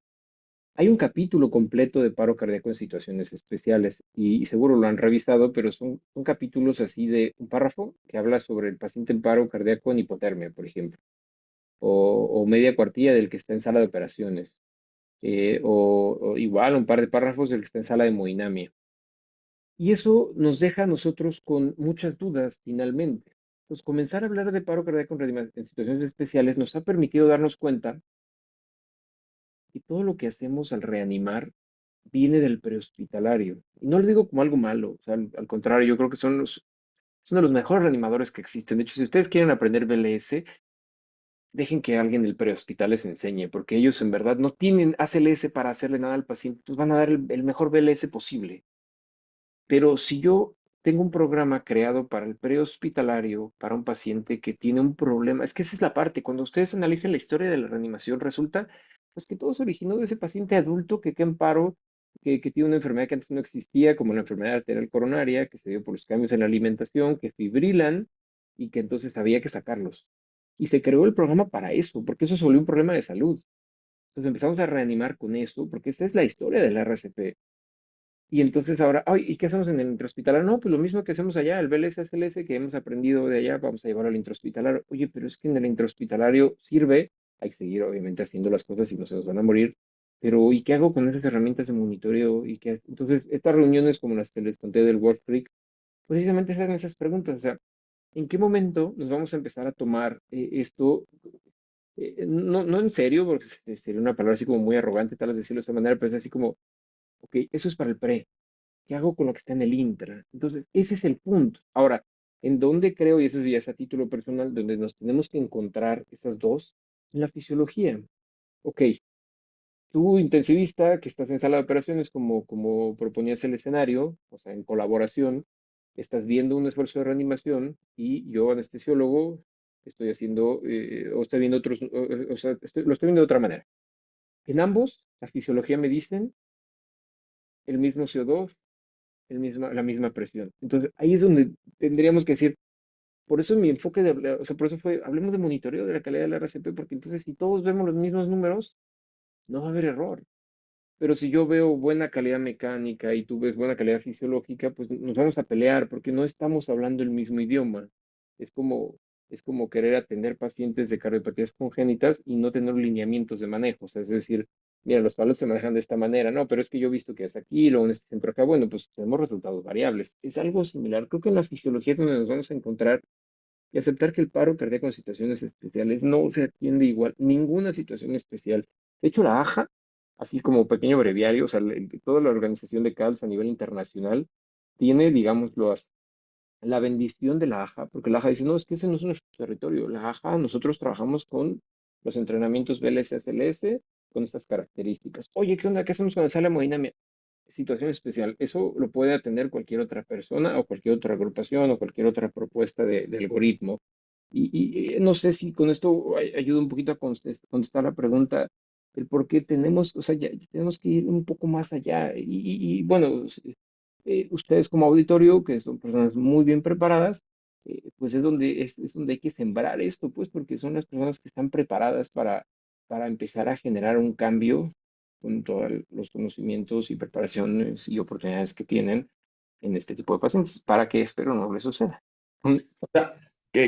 hay un capítulo completo de paro cardíaco en situaciones especiales y seguro lo han revisado, pero son capítulos así de un párrafo que habla sobre el paciente en paro cardíaco en hipotermia, por ejemplo, o media cuartilla del que está en sala de operaciones, o igual un par de párrafos del que está en sala de hemodinamia. Y eso nos deja a nosotros con muchas dudas finalmente. Pues comenzar a hablar de paro cardíaco en situaciones especiales nos ha permitido darnos cuenta que todo lo que hacemos al reanimar viene del prehospitalario. Y no lo digo como algo malo, o sea, al contrario, yo creo que son de los mejores reanimadores que existen. De hecho, si ustedes quieren aprender BLS, dejen que alguien del prehospital les enseñe, porque ellos en verdad no tienen ACLS para hacerle nada al paciente, pues van a dar el mejor BLS posible. Pero si yo tengo un programa creado para el prehospitalario, para un paciente que tiene un problema, es que esa es la parte, cuando ustedes analicen la historia de la reanimación, resulta pues que todo se originó de ese paciente adulto que queda en paro, que tiene una enfermedad que antes no existía, como la enfermedad arterial coronaria, que se dio por los cambios en la alimentación, que fibrilan y que entonces había que sacarlos. Y se creó el programa para eso, porque eso se volvió un problema de salud. Entonces empezamos a reanimar con eso, porque esa es la historia del RCP. Y entonces ahora, ay, ¿y qué hacemos en el intrahospitalario? No, pues lo mismo que hacemos allá, el BLS, SLS que hemos aprendido de allá, vamos a llevarlo al intrahospitalario. Oye, pero es que en el intrahospitalario sirve, hay que seguir obviamente haciendo las cosas y no se nos van a morir, pero ¿y qué hago con esas herramientas de monitoreo? Entonces, estas reuniones como las que les conté del World Freak, precisamente hacen esas preguntas, o sea, ¿en qué momento nos vamos a empezar a tomar esto? No, no en serio, porque sería una palabra así como muy arrogante, tal vez decirlo de esta manera, pero es así como, ok, eso es para el pre. ¿Qué hago con lo que está en el intra? Entonces, ese es el punto. Ahora, ¿en dónde creo, y eso ya es a título personal, donde nos tenemos que encontrar esas dos? En la fisiología. Ok, tú intensivista que estás en sala de operaciones como proponías el escenario, o sea, en colaboración, estás viendo un esfuerzo de reanimación y yo, anestesiólogo, estoy haciendo, o estoy viendo otros, o sea, lo estoy viendo de otra manera. En ambos, la fisiología me dicen el mismo CO2, la misma presión. Entonces, ahí es donde tendríamos que decir, por eso mi enfoque o sea, por eso fue, hablemos de monitoreo de la calidad del RCP, porque entonces si todos vemos los mismos números, no va a haber error. Pero si yo veo buena calidad mecánica y tú ves buena calidad fisiológica, pues nos vamos a pelear porque no estamos hablando el mismo idioma. Es como, es como querer atender pacientes de cardiopatías congénitas y no tener lineamientos de manejo. O sea, es decir, mira, los palos se manejan de esta manera, no, pero es que yo he visto que es aquí, luego en este centro acá, bueno, pues tenemos resultados variables. Es algo similar. Creo que en la fisiología es donde nos vamos a encontrar y aceptar que el paro cardíaco en situaciones especiales no se atiende igual, ninguna situación especial. De hecho, la AJA, así como pequeño breviario, o sea, toda la organización de CALS a nivel internacional, tiene, digámoslo así, la bendición de la AJA, porque la AJA dice, no, es que ese no es nuestro territorio. La AJA, nosotros trabajamos con los entrenamientos BLS-SLS con estas características. Oye, ¿qué onda? ¿Qué hacemos con la sala de hemodinamia? Situación especial. Eso lo puede atender cualquier otra persona o cualquier otra agrupación o cualquier otra propuesta de algoritmo. Y no sé si con esto ayuda un poquito a contestar la pregunta, el por qué tenemos, o sea, ya tenemos que ir un poco más allá. Bueno, ustedes como auditorio, que son personas muy bien preparadas, pues es donde hay que sembrar esto, pues porque son las personas que están preparadas para empezar a generar un cambio con todos los conocimientos y preparaciones y oportunidades que tienen en este tipo de pacientes, para que espero no les suceda. Mm, O sea,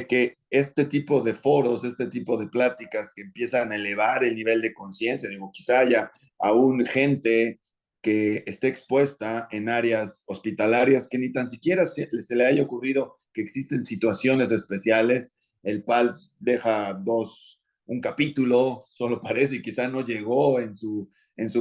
que este tipo de foros, este tipo de pláticas que empiezan a elevar el nivel de conciencia, digo, quizá haya aún gente que esté expuesta en áreas hospitalarias que ni tan siquiera se le haya ocurrido que existen situaciones especiales. El PALS deja un capítulo, solo parece, y quizá no llegó en su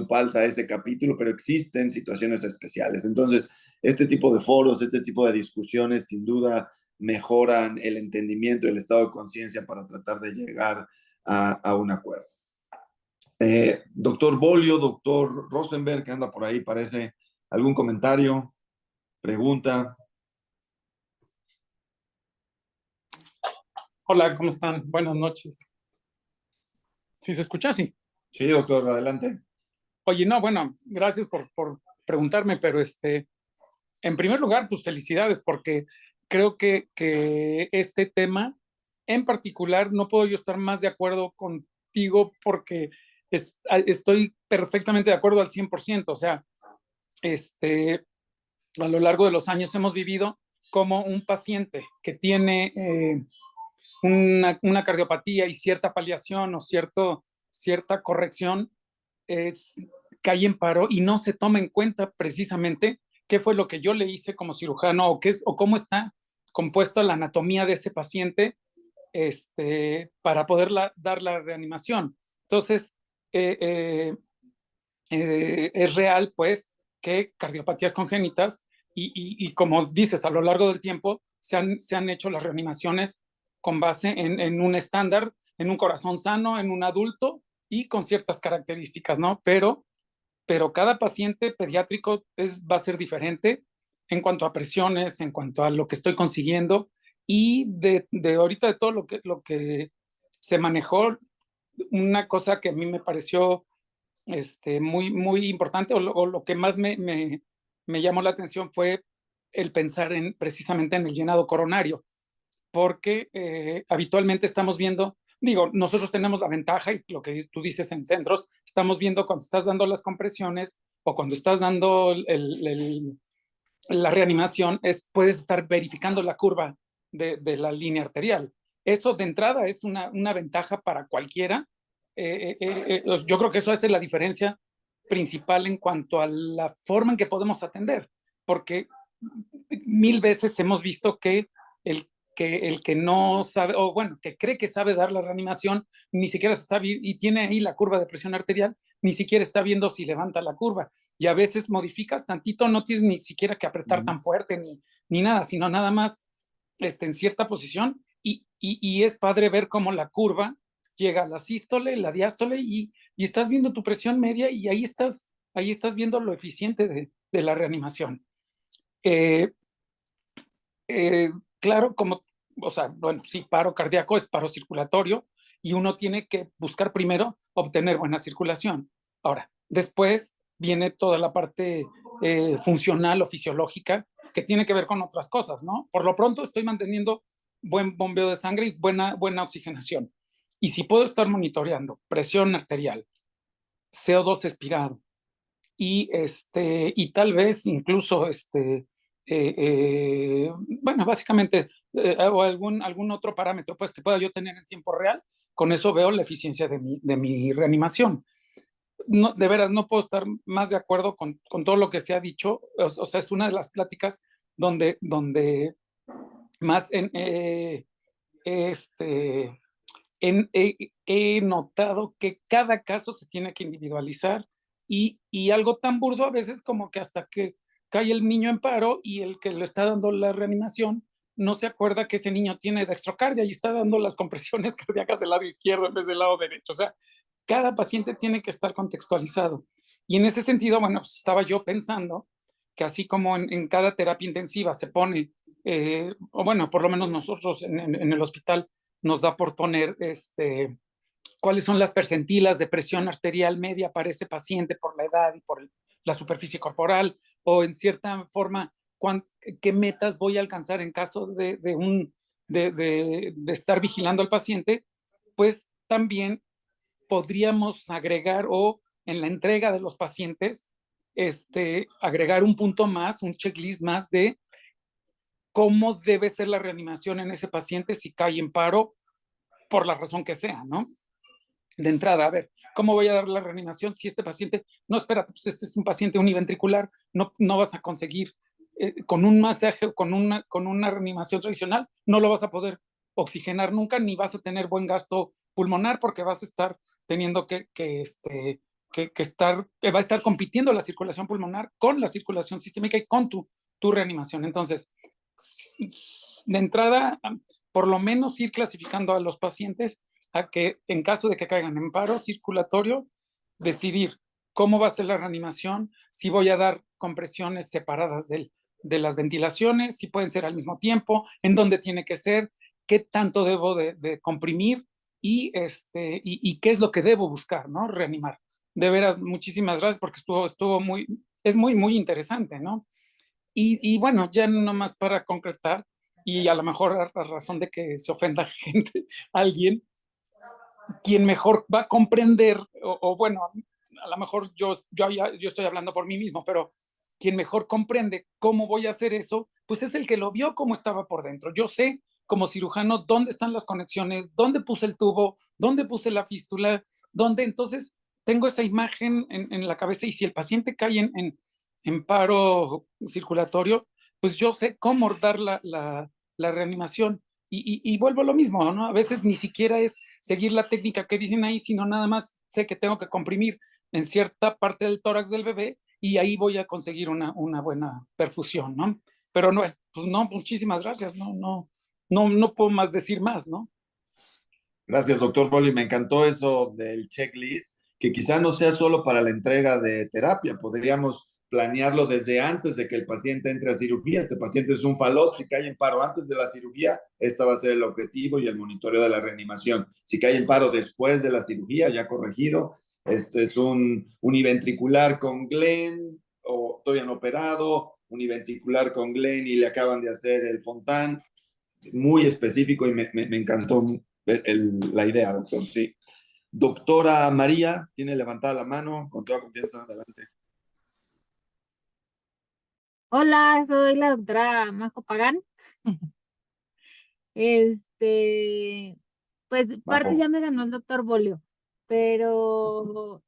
PALS a ese capítulo, pero existen situaciones especiales. Entonces, este tipo de foros, este tipo de discusiones, sin duda, mejoran el entendimiento, el estado de conciencia para tratar de llegar a un acuerdo. Doctor Bolio, doctor Rosenberg, que anda por ahí, parece, ¿algún comentario, pregunta? Hola, ¿cómo están? Buenas noches. ¿Sí se escucha? Sí. Sí, doctor, adelante. Oye, no, bueno, gracias por preguntarme, pero en primer lugar, pues felicidades, porque creo que este tema en particular no puedo yo estar más de acuerdo contigo porque estoy perfectamente de acuerdo al 100%. O sea, a lo largo de los años hemos vivido como un paciente que tiene una cardiopatía y cierta paliación o cierta corrección es, cae en paro y no se toma en cuenta precisamente qué fue lo que yo le hice como cirujano o cómo está compuesta la anatomía de ese paciente para poder dar la reanimación. Entonces, eh, eh, es real, pues, que cardiopatías congénitas y como dices, a lo largo del tiempo se han hecho las reanimaciones con base en un estándar, en un corazón sano, en un adulto y con ciertas características, ¿no? Pero cada paciente pediátrico va a ser diferente en cuanto a presiones, en cuanto a lo que estoy consiguiendo y de ahorita de todo lo que se manejó, una cosa que a mí me pareció muy importante o lo que más me llamó la atención fue el pensar precisamente en el llenado coronario, porque habitualmente estamos viendo, digo, nosotros tenemos la ventaja y lo que tú dices en centros, estamos viendo cuando estás dando las compresiones o cuando estás dando la reanimación, puedes estar verificando la curva de la línea arterial. Eso de entrada es una ventaja para cualquiera. Yo creo que eso hace la diferencia principal en cuanto a la forma en que podemos atender, porque mil veces hemos visto que el que no sabe, o bueno, que cree que sabe dar la reanimación, ni siquiera se está y tiene ahí la curva de presión arterial, ni siquiera está viendo si levanta la curva. Y a veces modificas tantito, no tienes ni siquiera que apretar tan fuerte ni nada, sino nada más en cierta posición y es padre ver cómo la curva llega a la sístole, la diástole y estás viendo tu presión media y ahí estás viendo lo eficiente de la reanimación. Eh, eh, claro, o sea, bueno, sí, paro cardíaco es paro circulatorio y uno tiene que buscar primero obtener buena circulación. Ahora, después viene toda la parte funcional o fisiológica que tiene que ver con otras cosas, ¿no? Por lo pronto estoy manteniendo buen bombeo de sangre y buena oxigenación. Y si puedo estar monitoreando presión arterial, CO2 expirado y tal vez incluso bueno, básicamente, o algún otro parámetro pues, que pueda yo tener en tiempo real, con eso veo la eficiencia de mi reanimación. No, de veras, no puedo estar más de acuerdo con todo lo que se ha dicho. O sea, es una de las pláticas donde más este, he notado que cada caso se tiene que individualizar y algo tan burdo a veces como que hasta que cae el niño en paro y el que le está dando la reanimación no se acuerda que ese niño tiene dextrocardia y está dando las compresiones cardíacas del lado izquierdo en vez del lado derecho. O sea, cada paciente tiene que estar contextualizado. Y en ese sentido, bueno, pues estaba yo pensando que así como en cada terapia intensiva se pone, o bueno, por lo menos nosotros en el hospital nos da por poner cuáles son las percentilas de presión arterial media para ese paciente por la edad y por la superficie corporal, o en cierta forma, qué metas voy a alcanzar en caso de estar vigilando al paciente, pues también podríamos agregar o en la entrega de los pacientes, agregar un punto más, un checklist más de cómo debe ser la reanimación en ese paciente si cae en paro por la razón que sea, ¿no? De entrada, a ver, ¿cómo voy a dar la reanimación si este paciente, no, espérate, pues este es un paciente univentricular, no vas a conseguir con un masaje, con una reanimación tradicional, no lo vas a poder oxigenar nunca, ni vas a tener buen gasto pulmonar porque vas a estar teniendo va a estar compitiendo la circulación pulmonar con la circulación sistémica y con tu reanimación. Entonces, de entrada, por lo menos ir clasificando a los pacientes a que en caso de que caigan en paro circulatorio, decidir cómo va a ser la reanimación, si voy a dar compresiones separadas de las ventilaciones, si pueden ser al mismo tiempo, en dónde tiene que ser, qué tanto debo de comprimir y qué es lo que debo buscar, ¿no? Reanimar. De veras, muchísimas gracias porque es muy interesante, ¿no? Y bueno, ya nomás para concretar, y a lo mejor a razón de que se ofenda gente, alguien, quien mejor va a comprender, o bueno, a lo mejor yo estoy hablando por mí mismo, pero quien mejor comprende cómo voy a hacer eso, pues es el que lo vio cómo estaba por dentro. Yo sé como cirujano dónde están las conexiones, dónde puse el tubo, dónde puse la fístula, dónde entonces tengo esa imagen en la cabeza y si el paciente cae en paro circulatorio, pues yo sé cómo dar la reanimación. Y vuelvo a lo mismo, ¿no? A veces ni siquiera es seguir la técnica que dicen ahí, sino nada más sé que tengo que comprimir en cierta parte del tórax del bebé y ahí voy a conseguir una buena perfusión, ¿no? Pero no, pues no, muchísimas gracias, no puedo más decir más, ¿no? Gracias, doctor Bolli. Me encantó eso del checklist, que quizá no sea solo para la entrega de terapia. Podríamos planearlo desde antes de que el paciente entre a cirugía. Este paciente es un falot. Si cae en paro antes de la cirugía, esta va a ser el objetivo y el monitoreo de la reanimación. Si cae en paro después de la cirugía, ya corregido, este es un univentricular con Glenn o todavía no operado, univentricular con Glenn y le acaban de hacer el Fontan. Muy específico y me encantó la idea, doctor. Sí. Doctora María, tiene levantada la mano, con toda confianza, adelante. Hola, soy la doctora Majo Pagán. Pues parte Majo. ya me ganó el doctor Bolio, pero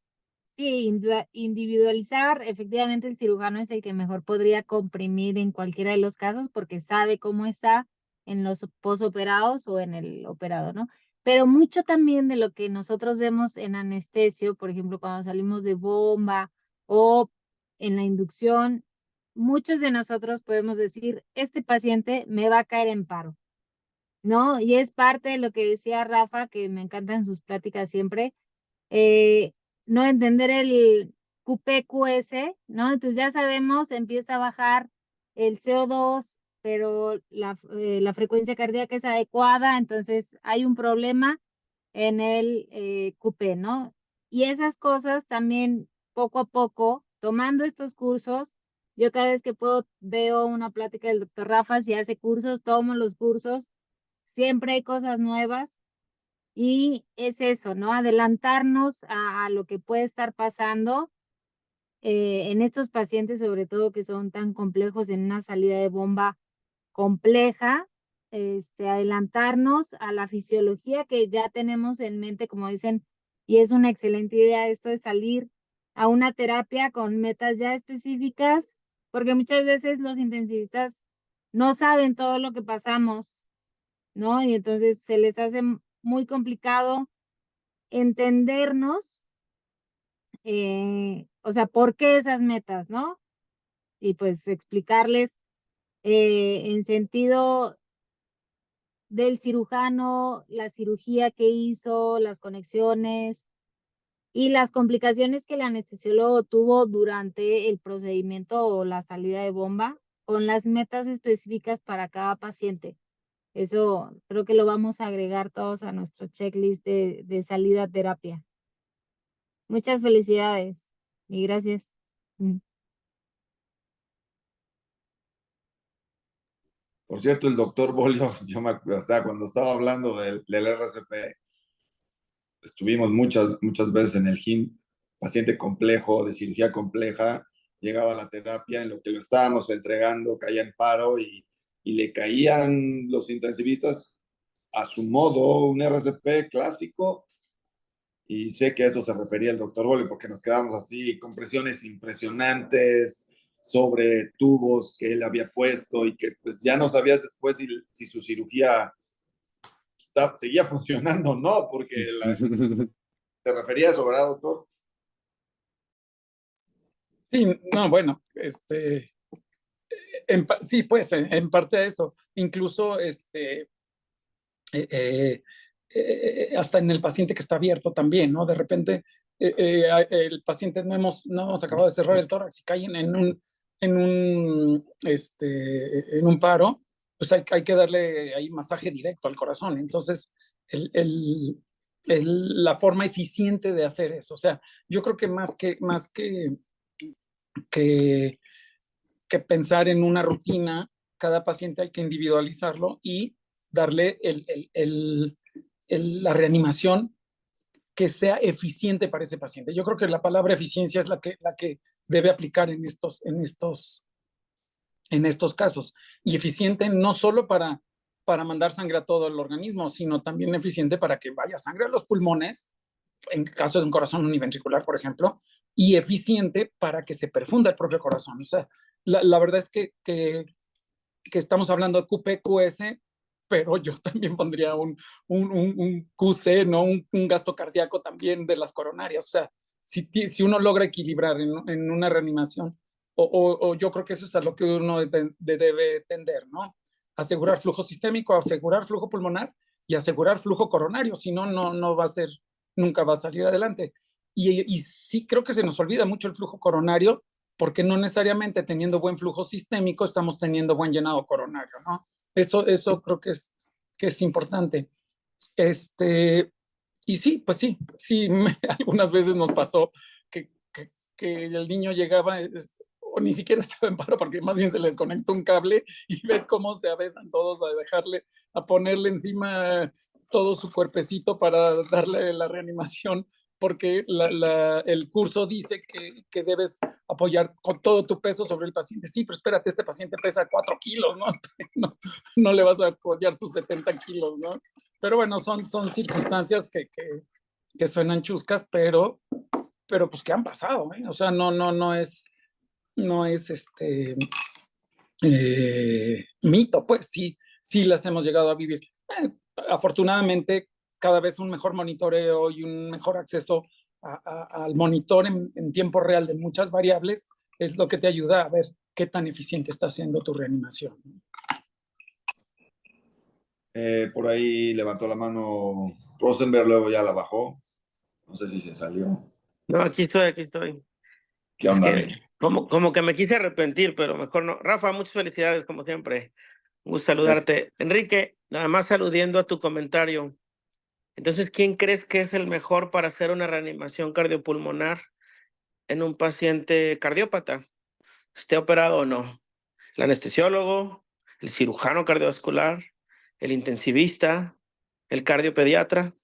sí, individualizar, efectivamente el cirujano es el que mejor podría comprimir en cualquiera de los casos porque sabe cómo está en los posoperados o en el operado, ¿no? Pero mucho también de lo que nosotros vemos en anestesio, por ejemplo, cuando salimos de bomba o en la inducción, muchos de nosotros podemos decir, este paciente me va a caer en paro, ¿no? Y es parte de lo que decía Rafa, que me encantan sus pláticas siempre, no entender el QPQS, ¿no? Entonces ya sabemos, empieza a bajar el CO2, pero la frecuencia cardíaca es adecuada, entonces hay un problema en el QP, ¿no? Y esas cosas también poco a poco, tomando estos cursos, yo cada vez que puedo veo una plática del doctor Rafa, si hace cursos, tomo los cursos, siempre hay cosas nuevas y es eso, ¿no? Adelantarnos a lo que puede estar pasando en estos pacientes, sobre todo que son tan complejos en una salida de bomba compleja, adelantarnos a la fisiología que ya tenemos en mente, como dicen, y es una excelente idea esto de salir a una terapia con metas ya específicas, porque muchas veces los intensivistas no saben todo lo que pasamos, ¿no? Y entonces se les hace muy complicado entendernos, o sea, ¿por qué esas metas, no? Y pues explicarles en sentido del cirujano, la cirugía que hizo, las conexiones y las complicaciones que el anestesiólogo tuvo durante el procedimiento o la salida de bomba, con las metas específicas para cada paciente. Eso creo que lo vamos a agregar todos a nuestro checklist de salida a terapia. Muchas felicidades y gracias. Por cierto, el doctor Bolio, yo me acuerdo, o sea, cuando estaba hablando del RCP, estuvimos muchas veces en el GIM, paciente complejo, de cirugía compleja, llegaba a la terapia, en lo que lo estábamos entregando, caía en paro y y le caían los intensivistas a su modo, un RCP clásico, y sé que a eso se refería el doctor Boli, porque nos quedamos así con presiones impresionantes sobre tubos que él había puesto y que pues ya no sabías después si su cirugía seguía funcionando o no, porque se refería a eso, ¿verdad, doctor? Sí, no, bueno, sí, pues, en parte a eso. Incluso, hasta en el paciente que está abierto también, ¿no? De repente, el paciente no hemos acabado de cerrar el tórax y caen en un paro, pues hay que darle ahí masaje directo al corazón. Entonces, el, el, la forma eficiente de hacer eso, o sea, yo creo que que, que pensar en una rutina, cada paciente hay que individualizarlo y darle la reanimación que sea eficiente para ese paciente. Yo creo que la palabra eficiencia es la que debe aplicar en estos casos. Y eficiente no solo para mandar sangre a todo el organismo, sino también eficiente para que vaya sangre a los pulmones, en caso de un corazón univentricular, por ejemplo, y eficiente para que se perfunda el propio corazón. O sea, la verdad es que estamos hablando de QP-QS, pero yo también pondría un QC, ¿no? Un gasto cardíaco también de las coronarias. O sea, si uno logra equilibrar en una reanimación, o yo creo que eso es a lo que uno debe tender, ¿no? Asegurar flujo sistémico, asegurar flujo pulmonar y asegurar flujo coronario, si no, no va a ser, nunca va a salir adelante. Y sí creo que se nos olvida mucho el flujo coronario, porque no necesariamente teniendo buen flujo sistémico estamos teniendo buen llenado coronario, ¿no? Eso creo que es importante. Y sí, pues sí, algunas veces nos pasó que el niño llegaba, o ni siquiera estaba en paro, porque más bien se les desconectó un cable y ves cómo se abesan todos a ponerle encima todo su cuerpecito para darle la reanimación, porque el curso dice que debes apoyar con todo tu peso sobre el paciente. Sí, pero espérate, este paciente pesa 4 kilos, ¿no? No le vas a apoyar tus 70 kilos, ¿no? Pero bueno, son circunstancias que suenan chuscas, pero pues que han pasado, ¿eh? O sea, no es mito, pues sí las hemos llegado a vivir. Afortunadamente, cada vez un mejor monitoreo y un mejor acceso al monitor en tiempo real de muchas variables es lo que te ayuda a ver qué tan eficiente está siendo tu reanimación. Por ahí levantó la mano Rosenberg, luego ya la bajó. No sé si se salió. No, aquí estoy. ¿Qué Es onda, que Rick? como que me quise arrepentir, pero mejor no. Rafa, muchas felicidades como siempre. Un gusto saludarte. Enrique, nada más aludiendo a tu comentario. Entonces, ¿quién crees que es el mejor para hacer una reanimación cardiopulmonar en un paciente cardiópata, esté operado o no? ¿El anestesiólogo, el cirujano cardiovascular, el intensivista, el cardiopediatra?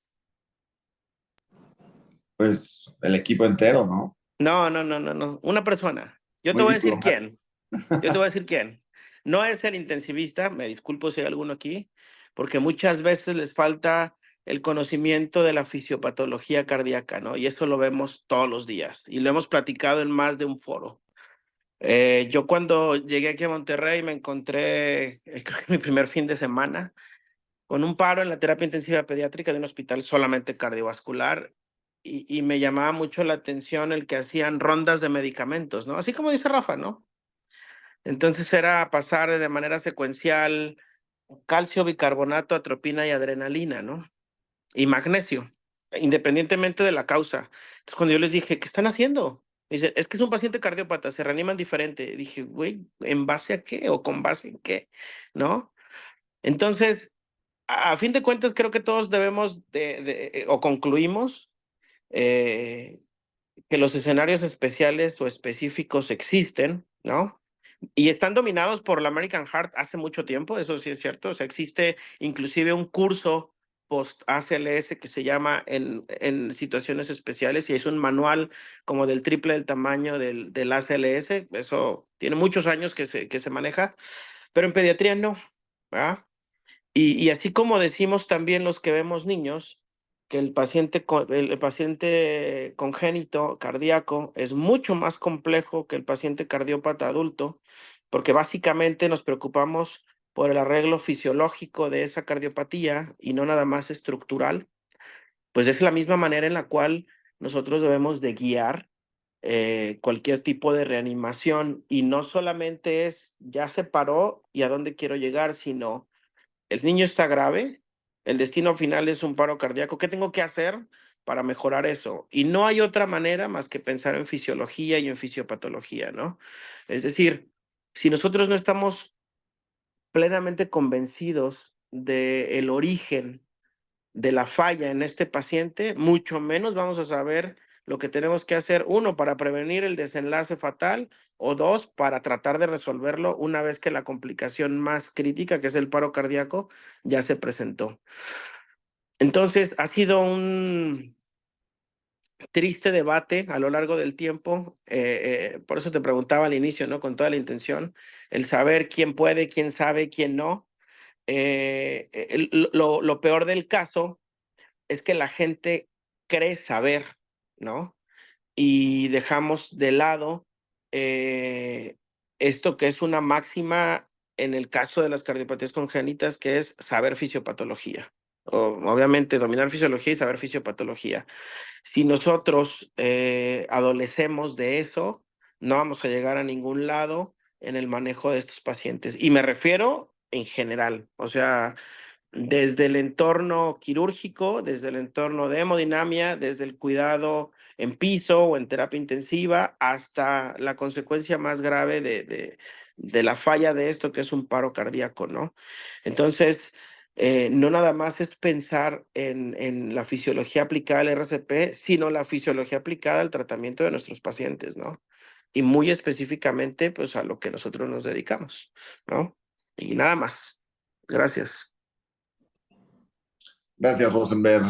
Pues el equipo entero, ¿no? No. Una persona. Yo te Muy voy a decir diplomático. quién. Yo te voy a decir quién. No es el intensivista, me disculpo si hay alguno aquí, porque muchas veces les falta el conocimiento de la fisiopatología cardíaca, ¿no? Y eso lo vemos todos los días y lo hemos platicado en más de un foro. Yo cuando llegué aquí a Monterrey me encontré, creo que mi primer fin de semana, con un paro en la terapia intensiva pediátrica de un hospital solamente cardiovascular y me llamaba mucho la atención el que hacían rondas de medicamentos, ¿no? Así como dice Rafa, ¿no? Entonces era pasar de manera secuencial calcio, bicarbonato, atropina y adrenalina, ¿no? Y magnesio, independientemente de la causa. Entonces cuando yo les dije, ¿qué están haciendo? Me dicen, es que es un paciente cardiópata, se reaniman diferente. Dije, güey, ¿en base a qué? ¿O con base en qué? ¿No? Entonces, a fin de cuentas, creo que todos debemos o concluimos eh, que los escenarios especiales o específicos existen, ¿no? Y están dominados por la American Heart hace mucho tiempo, eso sí es cierto. O sea, existe inclusive un curso post-ACLS que se llama en situaciones especiales y es un manual como del triple del tamaño del ACLS. Eso tiene muchos años que se maneja. pero en pediatría no, ¿verdad? Y así como decimos también los que vemos niños, que el paciente congénito cardíaco es mucho más complejo que el paciente cardiópata adulto, porque básicamente nos preocupamos por el arreglo fisiológico de esa cardiopatía y no nada más estructural, pues es la misma manera en la cual nosotros debemos de guiar cualquier tipo de reanimación, y no solamente es ya se paró y a dónde quiero llegar, sino el niño está grave, el destino final es un paro cardíaco. ¿Qué tengo que hacer para mejorar eso? Y no hay otra manera más que pensar en fisiología y en fisiopatología, ¿no? Es decir, si nosotros no estamos plenamente convencidos del origen de la falla en este paciente, mucho menos vamos a saber lo que tenemos que hacer, uno, para prevenir el desenlace fatal, o dos, para tratar de resolverlo una vez que la complicación más crítica, que es el paro cardíaco, ya se presentó. Entonces, ha sido un triste debate a lo largo del tiempo. Por eso te preguntaba al inicio, ¿no? Con toda la intención, el saber quién puede, quién sabe, quién no. Lo peor del caso es que la gente cree saber, ¿no? Y dejamos de lado eh, esto que es una máxima en el caso de las cardiopatías congénitas, que es saber fisiopatología. Obviamente, dominar fisiología y saber fisiopatología. Si nosotros adolecemos de eso, no vamos a llegar a ningún lado en el manejo de estos pacientes. Y me refiero en general, o sea, desde el entorno quirúrgico, desde el entorno de hemodinamia, desde el cuidado en piso o en terapia intensiva, hasta la consecuencia más grave de la falla de esto, que es un paro cardíaco, ¿no? Entonces, no nada más es pensar en la fisiología aplicada al RCP, sino la fisiología aplicada al tratamiento de nuestros pacientes, ¿no? Y muy específicamente, pues a lo que nosotros nos dedicamos, ¿no? Y nada más. Gracias. Gracias, Rosenberg.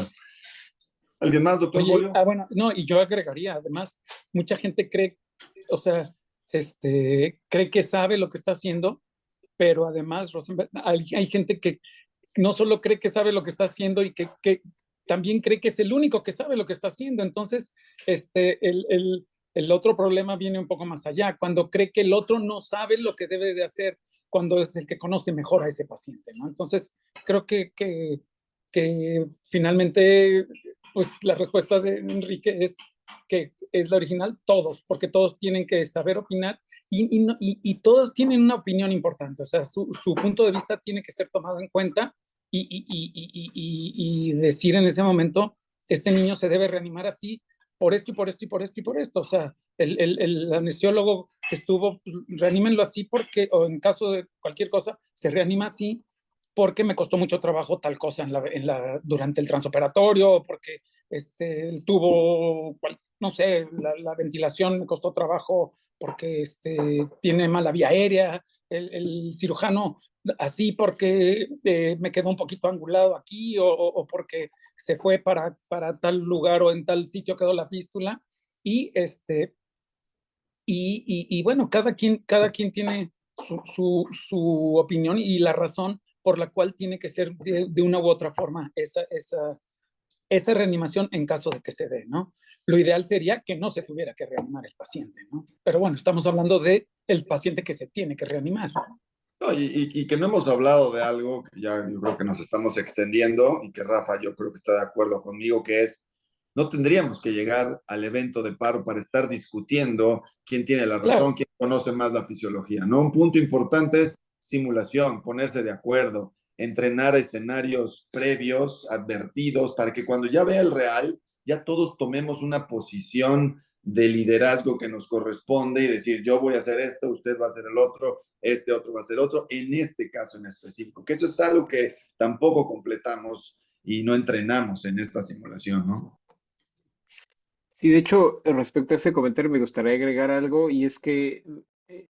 ¿Alguien más, doctor Oye, Bolio? bueno, no, y yo agregaría, además, mucha gente cree, o sea, cree que sabe lo que está haciendo, pero además, Rosenberg, hay gente que no solo cree que sabe lo que está haciendo y que también cree que es el único que sabe lo que está haciendo. Entonces, el otro problema viene un poco más allá, cuando cree que el otro no sabe lo que debe de hacer, cuando es el que conoce mejor a ese paciente, ¿no? Entonces, creo que finalmente, pues la respuesta de Enrique es que es la original, todos, porque todos tienen que saber opinar y todos tienen una opinión importante, o sea, su punto de vista tiene que ser tomado en cuenta y decir en ese momento, este niño se debe reanimar así por esto y por esto y por esto y por esto. O sea, el anestesiólogo que estuvo, pues, reanímenlo así porque, o en caso de cualquier cosa, se reanima así porque me costó mucho trabajo tal cosa durante el transoperatorio, o porque tuvo, no sé, la ventilación me costó trabajo porque tiene mala vía aérea, el cirujano así porque me quedó un poquito angulado aquí o porque se fue para tal lugar o en tal sitio quedó la fístula y bueno, cada quien tiene su opinión y la razón por la cual tiene que ser de una u otra forma esa reanimación en caso de que se dé, ¿no? Lo ideal sería que no se tuviera que reanimar el paciente, ¿no? Pero bueno, estamos hablando de el paciente que se tiene que reanimar. No, y que no hemos hablado de algo que ya yo creo que nos estamos extendiendo y que Rafa yo creo que está de acuerdo conmigo, que es, no tendríamos que llegar al evento de paro para estar discutiendo quién tiene la razón, Claro. quién conoce más la fisiología, ¿no? Un punto importante es simulación, ponerse de acuerdo, entrenar escenarios previos, advertidos, para que cuando ya vea el real, ya todos tomemos una posición de liderazgo que nos corresponde y decir, yo voy a hacer esto, usted va a hacer el otro, este otro va a ser otro, en este caso en específico, que eso es algo que tampoco completamos y no entrenamos en esta simulación, ¿no? Sí, de hecho, respecto a ese comentario me gustaría agregar algo y es que eh,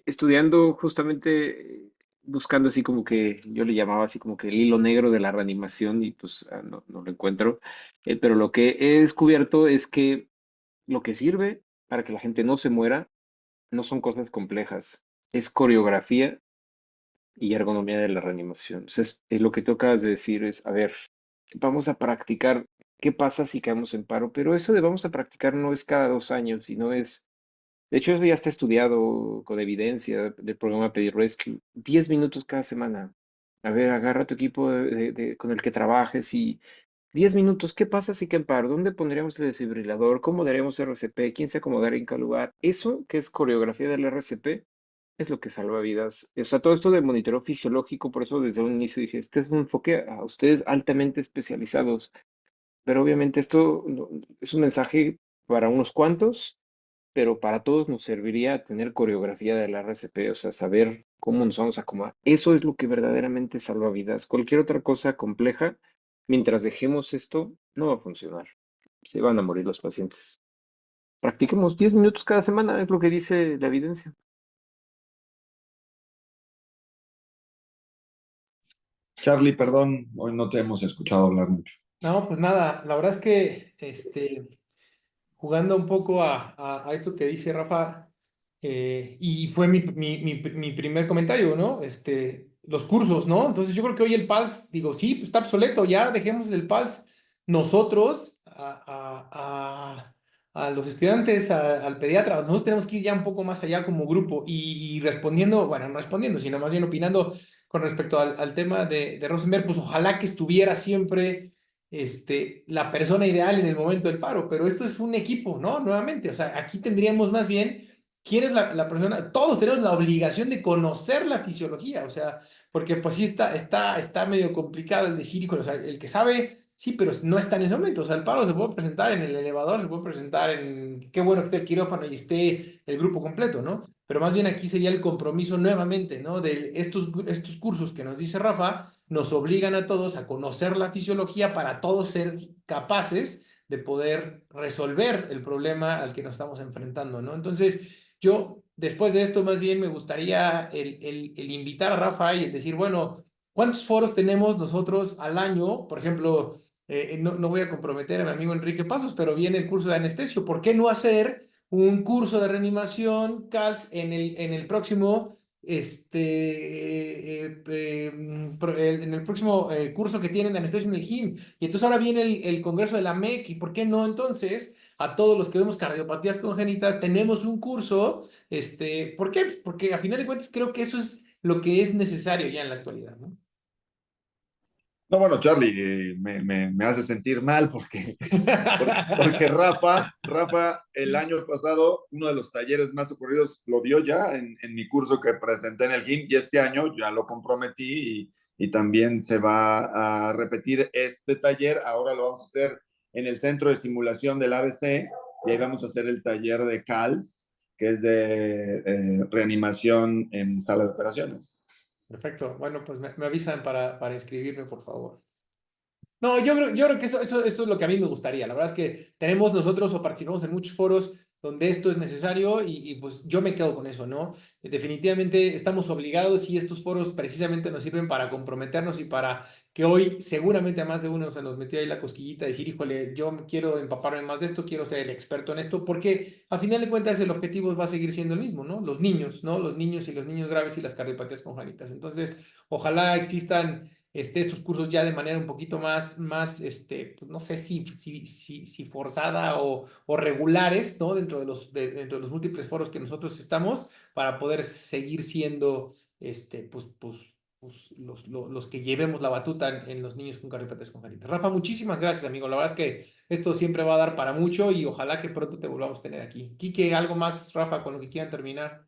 estudiando justamente, buscando así como que yo le llamaba así como que el hilo negro de la reanimación y pues no lo encuentro, pero lo que he descubierto es que lo que sirve para que la gente no se muera no son cosas complejas, es coreografía y ergonomía de la reanimación. Entonces, lo que tú acabas de decir es, a ver, vamos a practicar qué pasa si caemos en paro, pero eso de vamos a practicar no es cada 2 años, sino es, de hecho, eso ya está estudiado con evidencia del programa Pedir Rescue, 10 minutos cada semana. A ver, agarra tu equipo con el que trabajes y 10 minutos, ¿qué pasa si caen paro? ¿Dónde pondríamos el desfibrilador? ¿Cómo daríamos RCP? ¿Quién se acomodaría en cada lugar? Eso, que es coreografía del RCP, es lo que salva vidas. O sea, todo esto de monitoreo fisiológico, por eso desde un inicio dije, este es un enfoque a ustedes altamente especializados, pero obviamente esto es un mensaje para unos cuantos, pero para todos nos serviría tener coreografía del RCP, o sea, saber cómo nos vamos a acomodar. Eso es lo que verdaderamente salva vidas. Cualquier otra cosa compleja, mientras dejemos esto, no va a funcionar. Se van a morir los pacientes. Practiquemos 10 minutos cada semana, es lo que dice la evidencia. Charlie, perdón, hoy no te hemos escuchado hablar mucho. No, pues nada, la verdad es que jugando un poco a esto que dice Rafa, y fue mi primer comentario, ¿no? Los cursos, ¿no? Entonces yo creo que hoy el PALS, digo, sí, pues está obsoleto, ya dejemos el PALS nosotros a los estudiantes, al pediatra, nosotros tenemos que ir ya un poco más allá como grupo y respondiendo, bueno, no respondiendo, sino más bien opinando con respecto al tema de Rosenberg, pues ojalá que estuviera siempre la persona ideal en el momento del paro, pero esto es un equipo, ¿no? Nuevamente, o sea, aquí tendríamos más bien, ¿quién es la persona? Todos tenemos la obligación de conocer la fisiología, o sea, porque pues sí está medio complicado el decir, o sea, el que sabe, sí, pero no está en ese momento, o sea, el paro se puede presentar en el elevador, se puede presentar en, qué bueno que esté el quirófano y esté el grupo completo, ¿no? Pero más bien aquí sería el compromiso nuevamente, ¿no? De estos cursos que nos dice Rafa, nos obligan a todos a conocer la fisiología para todos ser capaces de poder resolver el problema al que nos estamos enfrentando, ¿no? Entonces, yo después de esto más bien me gustaría el invitar a Rafa y el decir, bueno, ¿cuántos foros tenemos nosotros al año? Por ejemplo, no voy a comprometer a mi amigo Enrique Pasos, pero viene el curso de anestesio. ¿Por qué no hacer un curso de reanimación, CALS, en el próximo en el próximo curso que tienen de anestesia en el GIM? Y entonces ahora viene el congreso de la MEC, y ¿por qué no entonces a todos los que vemos cardiopatías congénitas tenemos un curso? ¿Por qué? Porque a final de cuentas creo que eso es lo que es necesario ya en la actualidad, ¿no? No, bueno, Charlie, me hace sentir mal porque Rafa, el año pasado, uno de los talleres más ocurridos lo dio ya en mi curso que presenté en el GIM y este año ya lo comprometí y también se va a repetir este taller. Ahora lo vamos a hacer en el centro de simulación del ABC y ahí vamos a hacer el taller de CALS, que es de reanimación en sala de operaciones. Perfecto. Bueno, pues me avisan para inscribirme, por favor. No, yo creo que eso es lo que a mí me gustaría. La verdad es que tenemos nosotros o participamos en muchos foros donde esto es necesario y pues yo me quedo con eso, ¿no? Definitivamente estamos obligados y estos foros precisamente nos sirven para comprometernos y para que hoy seguramente a más de uno se nos metió ahí la cosquillita de decir, híjole, yo quiero empaparme más de esto, quiero ser el experto en esto, porque a final de cuentas el objetivo va a seguir siendo el mismo, ¿no? Los niños, ¿no? Los niños y los niños graves y las cardiopatías congénitas. Entonces, ojalá existan estos cursos ya de manera un poquito pues no sé si forzada o regulares, ¿no? Dentro de los múltiples foros que nosotros estamos, para poder seguir siendo, los que llevemos la batuta en los niños con cardiopatías congénitas. Rafa, muchísimas gracias, amigo. La verdad es que esto siempre va a dar para mucho y ojalá que pronto te volvamos a tener aquí. Quique, ¿algo más, Rafa, con lo que quieran terminar?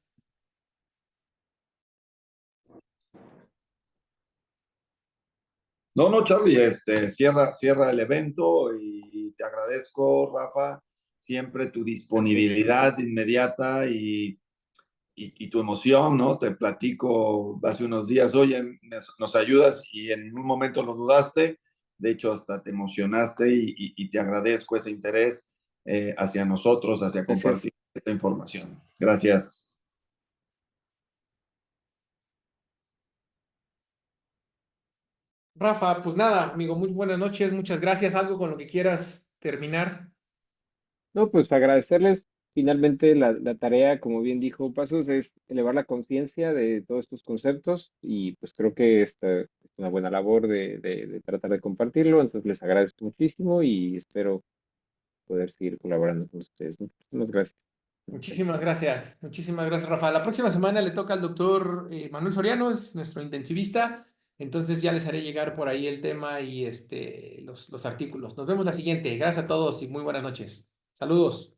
No, no, Charlie, cierra el evento y te agradezco, Rafa, siempre tu Gracias. disponibilidad inmediata y tu emoción, ¿no? Te platico hace unos días, oye, nos ayudas y en ningún momento lo dudaste, de hecho hasta te emocionaste y te agradezco ese interés hacia nosotros, hacia Gracias. compartir esta información. Gracias. Rafa, pues nada, amigo, muy buenas noches, muchas gracias. ¿Algo con lo que quieras terminar? No, pues agradecerles. finalmente la tarea, como bien dijo Pasos, es elevar la conciencia de todos estos conceptos y pues creo que esta es una buena labor de tratar de compartirlo. Entonces les agradezco muchísimo y espero poder seguir colaborando con ustedes. Muchísimas gracias. Muchísimas gracias, Rafa. La próxima semana le toca al doctor Manuel Soriano, es nuestro intensivista. Entonces ya les haré llegar por ahí el tema y los artículos. Nos vemos la siguiente. Gracias a todos y muy buenas noches. Saludos.